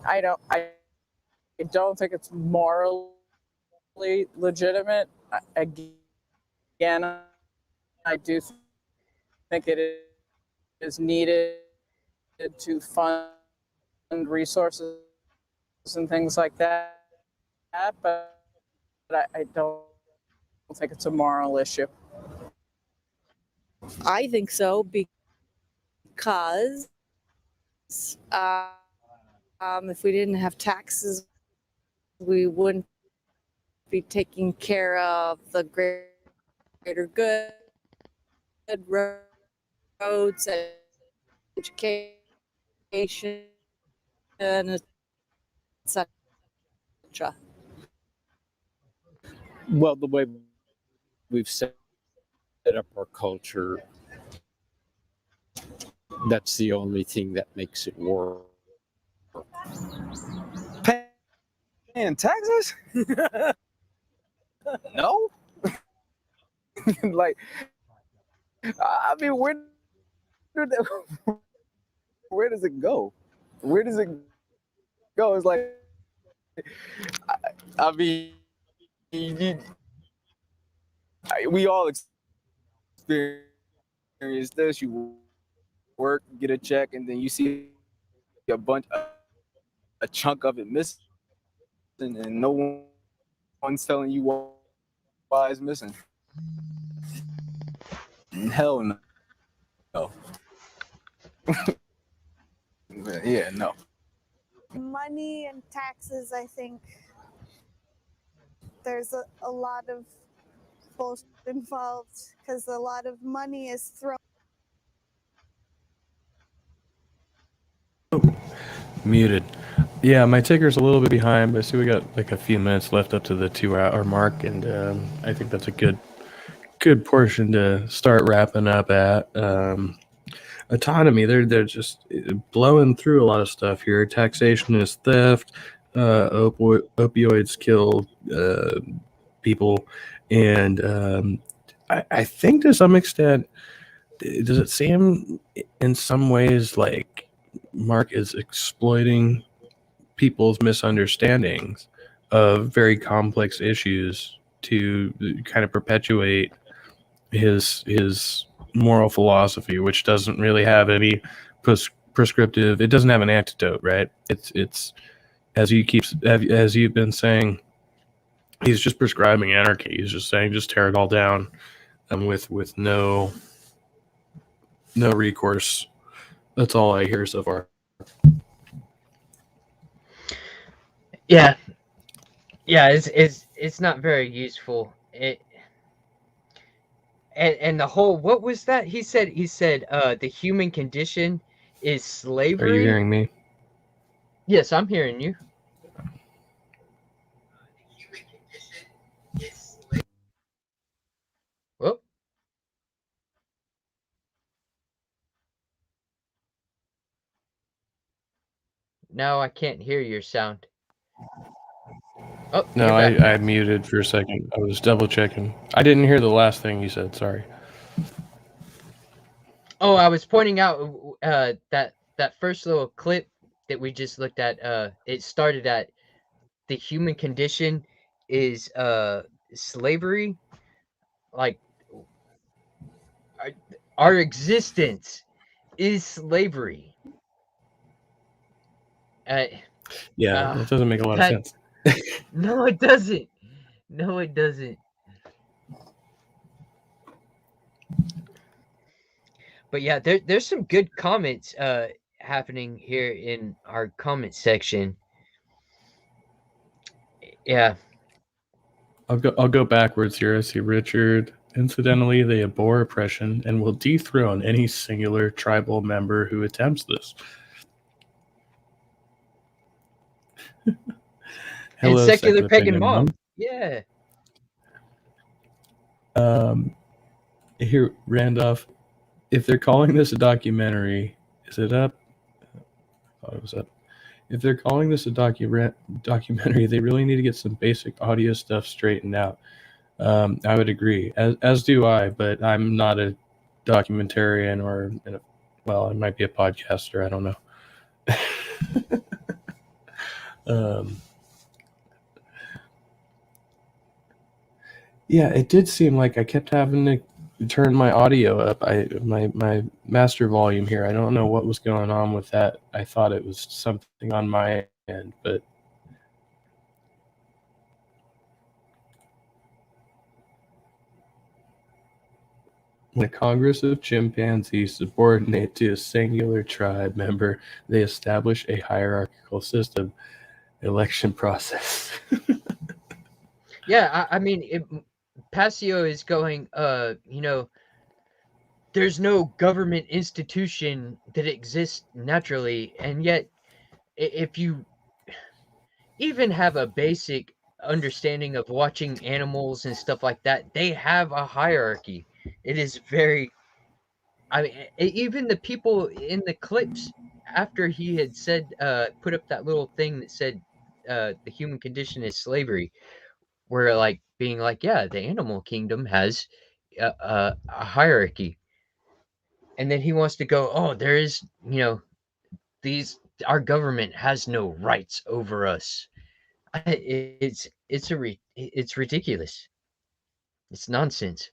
Speaker 6: I don't think it's morally legitimate. Again, I do think it is needed to fund resources and things like that, but I don't think it's a moral issue.
Speaker 15: I think so because if we didn't have taxes, we wouldn't be taking care of the greater good, roads, education, etc.
Speaker 13: Well, the way we've set up our culture, that's the only thing that makes it work.
Speaker 9: Paying taxes? No. Like, I mean, where does it go? Where does it go? It's like, I mean, we all experience this. You work, get a check, and then you see a chunk of it missing, and no one's telling you why it's missing. Hell no. Yeah, no.
Speaker 8: Money and taxes, I think there's a lot of bullshit involved because a lot of money is thrown.
Speaker 1: Muted. Yeah, my ticker's a little bit behind, but I see we got like a few minutes left up to the 2-hour mark, and I think that's a good portion to start wrapping up at. Autonomy, they're just blowing through a lot of stuff here. Taxation is theft. Opioids kill people, and I think to some extent does it seem in some ways like Mark is exploiting people's misunderstandings of very complex issues to kind of perpetuate his moral philosophy, which doesn't really have any prescriptive. It doesn't have an antidote, right? It's as you've been saying, he's just prescribing anarchy. He's just saying just tear it all down, with no recourse. That's all I hear so far.
Speaker 2: Yeah, it's not very useful. And the whole, what was that? He said the human condition is slavery.
Speaker 1: Are you hearing me?
Speaker 2: Yes, I'm hearing you. Well, now I can't hear your sound. Oh,
Speaker 1: no, I muted for a second. I was double checking. I didn't hear the last thing you said. Sorry.
Speaker 2: Oh, I was pointing out that first little clip that we just looked at. It started at the human condition is slavery. Like our existence is slavery.
Speaker 1: Yeah, that doesn't make a lot of sense.
Speaker 2: No, it doesn't. No, it doesn't. But yeah, there's some good comments happening here in our comment section. Yeah.
Speaker 1: I'll go backwards here. I see Richard. Incidentally, they abhor oppression and will dethrone any singular tribal member who attempts this. Hello,
Speaker 2: and secular
Speaker 1: pagan mom.
Speaker 2: Yeah.
Speaker 1: Here, Randolph, if they're calling this a documentary, is it up? I thought it was up. If they're calling this a documentary, they really need to get some basic audio stuff straightened out. I would agree, as do I, but I'm not a documentarian or, well, I might be a podcaster. I don't know. Yeah, it did seem like I kept having to turn my audio up. My master volume here. I don't know what was going on with that. I thought it was something on my end, but when a Congress of chimpanzees subordinate to a singular tribe member, they establish a hierarchical system election process.
Speaker 2: Yeah, I mean, Passio is going, there's no government institution that exists naturally, and yet if you even have a basic understanding of watching animals and stuff like that, they have a hierarchy. It is very, I mean, even the people in the clips after he had said, put up that little thing that said, the human condition is slavery, were like being like, yeah, the animal kingdom has a hierarchy. And then he wants to go, oh, there is, our government has no rights over us. It's ridiculous. It's nonsense.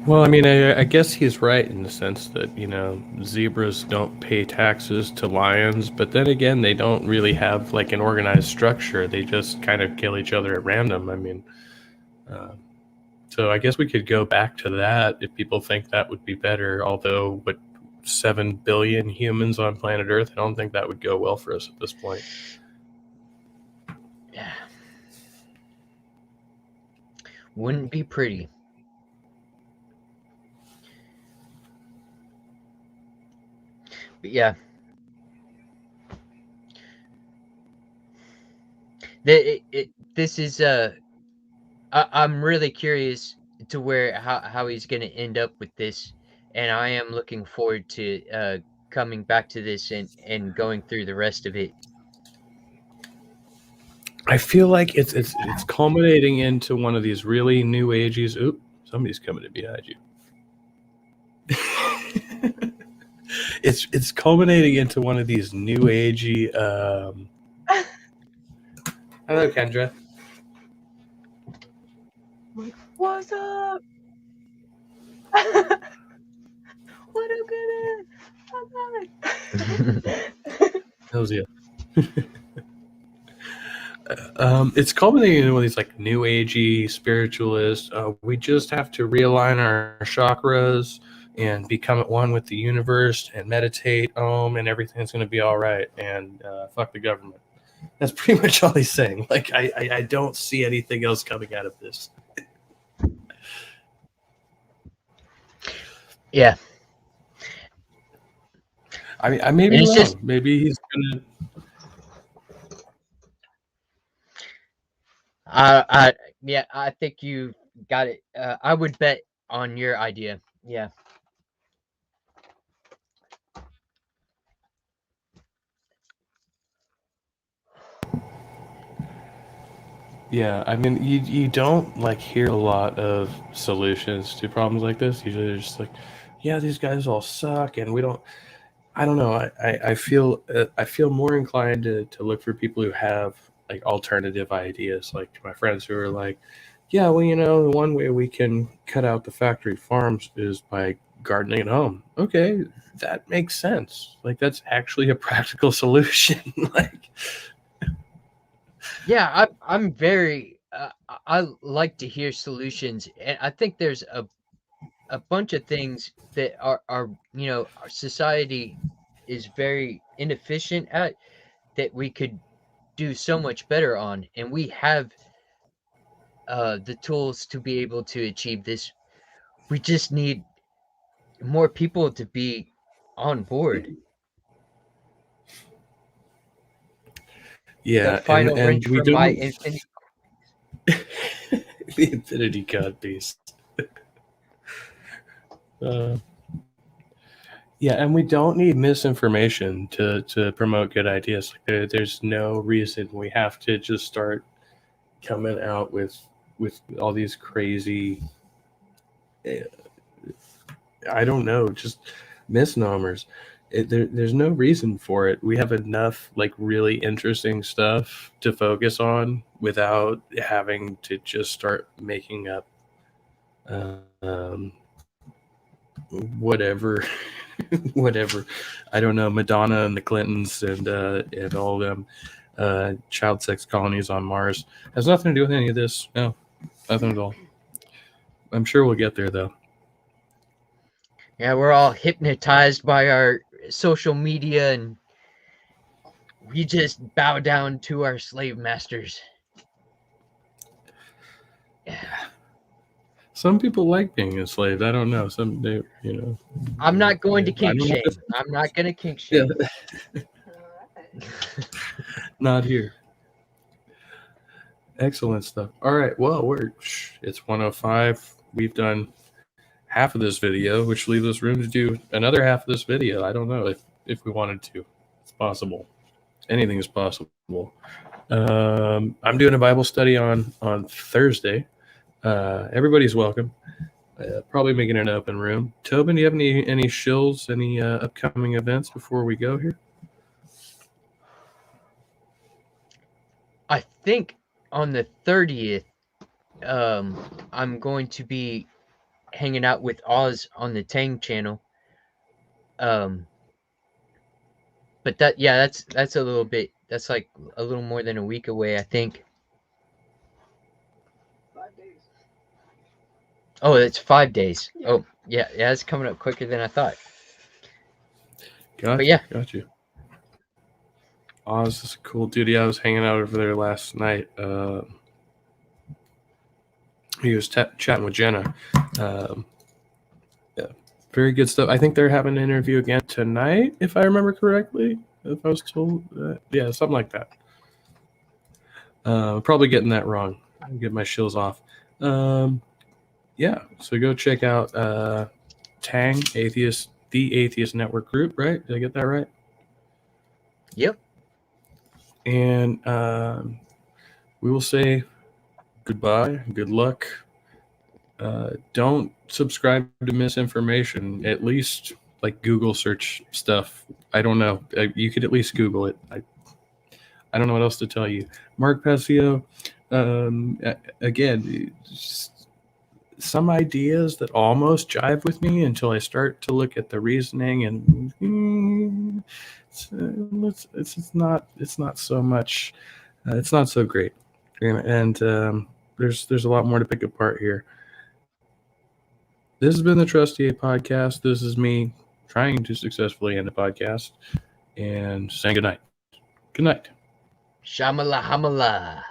Speaker 1: Well, I mean, I guess he's right in the sense that, zebras don't pay taxes to lions, but then again, they don't really have like an organized structure. They just kind of kill each other at random. I mean, so I guess we could go back to that if people think that would be better. Although, with 7 billion humans on planet Earth, I don't think that would go well for us at this point.
Speaker 2: Yeah. Wouldn't be pretty. But yeah. This is I'm really curious to how he's going to end up with this, and I am looking forward to coming back to this and going through the rest of it.
Speaker 1: I feel like it's culminating into one of these really new agey. Oop, somebody's coming to behind you. it's culminating into one of these new agey. Hello, Kendra.
Speaker 2: What's up? What up,
Speaker 1: How's you? It's culminating into one of these like new agey spiritualists. We just have to realign our chakras and become at one with the universe and meditate, and everything's going to be all right. And fuck the government. That's pretty much all he's saying. Like I don't see anything else coming out of this.
Speaker 2: Yeah.
Speaker 1: I mean, I may be wrong. Maybe he's gonna.
Speaker 2: Yeah, I think you got it. I would bet on your idea. Yeah.
Speaker 1: Yeah, I mean, you don't like hear a lot of solutions to problems like this. Usually, they're just like, yeah, these guys all suck, and we don't. I don't know. I feel more inclined to look for people who have like alternative ideas, like my friends who are like, yeah, well, the one way we can cut out the factory farms is by gardening at home. Okay, that makes sense. Like that's actually a practical solution. Like,
Speaker 2: Yeah, I'm very. I like to hear solutions, and I think there's a bunch of things that are our society is very inefficient at that we could do so much better on, and we have the tools to be able to achieve this. We just need more people to be on board. The
Speaker 1: yeah,
Speaker 2: final
Speaker 1: and
Speaker 2: wrench
Speaker 1: we
Speaker 2: from my
Speaker 1: don't.
Speaker 2: infinity.
Speaker 1: The infinity god piece. Yeah, and we don't need misinformation to promote good ideas. Like there's no reason we have to just start coming out with all these crazy, I don't know, just misnomers. There's no reason for it. We have enough like really interesting stuff to focus on without having to just start making up whatever whatever. I don't know, Madonna and the Clintons and all them child sex colonies on Mars has nothing to do with any of this. No, nothing at all. I'm sure we'll get there though.
Speaker 2: Yeah, we're all hypnotized by our social media, and we just bow down to our slave masters.
Speaker 1: Some people like being enslaved. I don't know.
Speaker 2: I'm not going to kink shame. I'm not going to kink shame.
Speaker 1: Yeah. Not here. Excellent stuff. All right. Well, it's 1:05. We've done half of this video, which leaves us room to do another half of this video. I don't know if we wanted to. It's possible. Anything is possible. I'm doing a Bible study on Thursday. Everybody's welcome. Probably making an open room. Tobin, do you have any shills, any upcoming events before we go here?
Speaker 2: I think on the 30th, I'm going to be hanging out with Oz on the Tang channel. But that's a little bit. That's like a little more than a week away, I think.
Speaker 17: 5 days.
Speaker 2: Oh, it's 5 days. Yeah. Oh, yeah, it's coming up quicker than I thought.
Speaker 1: Got you. Oz is a cool dude. I was hanging out over there last night. He was chatting with Jenna. Yeah, very good stuff. I think they're having an interview again tonight, if I remember correctly. If I was told that. Yeah, something like that. Probably getting that wrong. I'll get my shills off. Yeah, so go check out Tang, Atheist, the Atheist Network Group, right? Did I get that right?
Speaker 2: Yep.
Speaker 1: And we will say goodbye, good luck. Don't subscribe to misinformation, at least like Google search stuff. I don't know. You could at least Google it. I don't know what else to tell you. Mark Passio, again, just some ideas that almost jive with me until I start to look at the reasoning, and it's not so much. It's not so great, and there's a lot more to pick apart here. This has been the Trustee Podcast. This is me trying to successfully end a podcast and saying good night. Good night.
Speaker 2: Shamala hamala.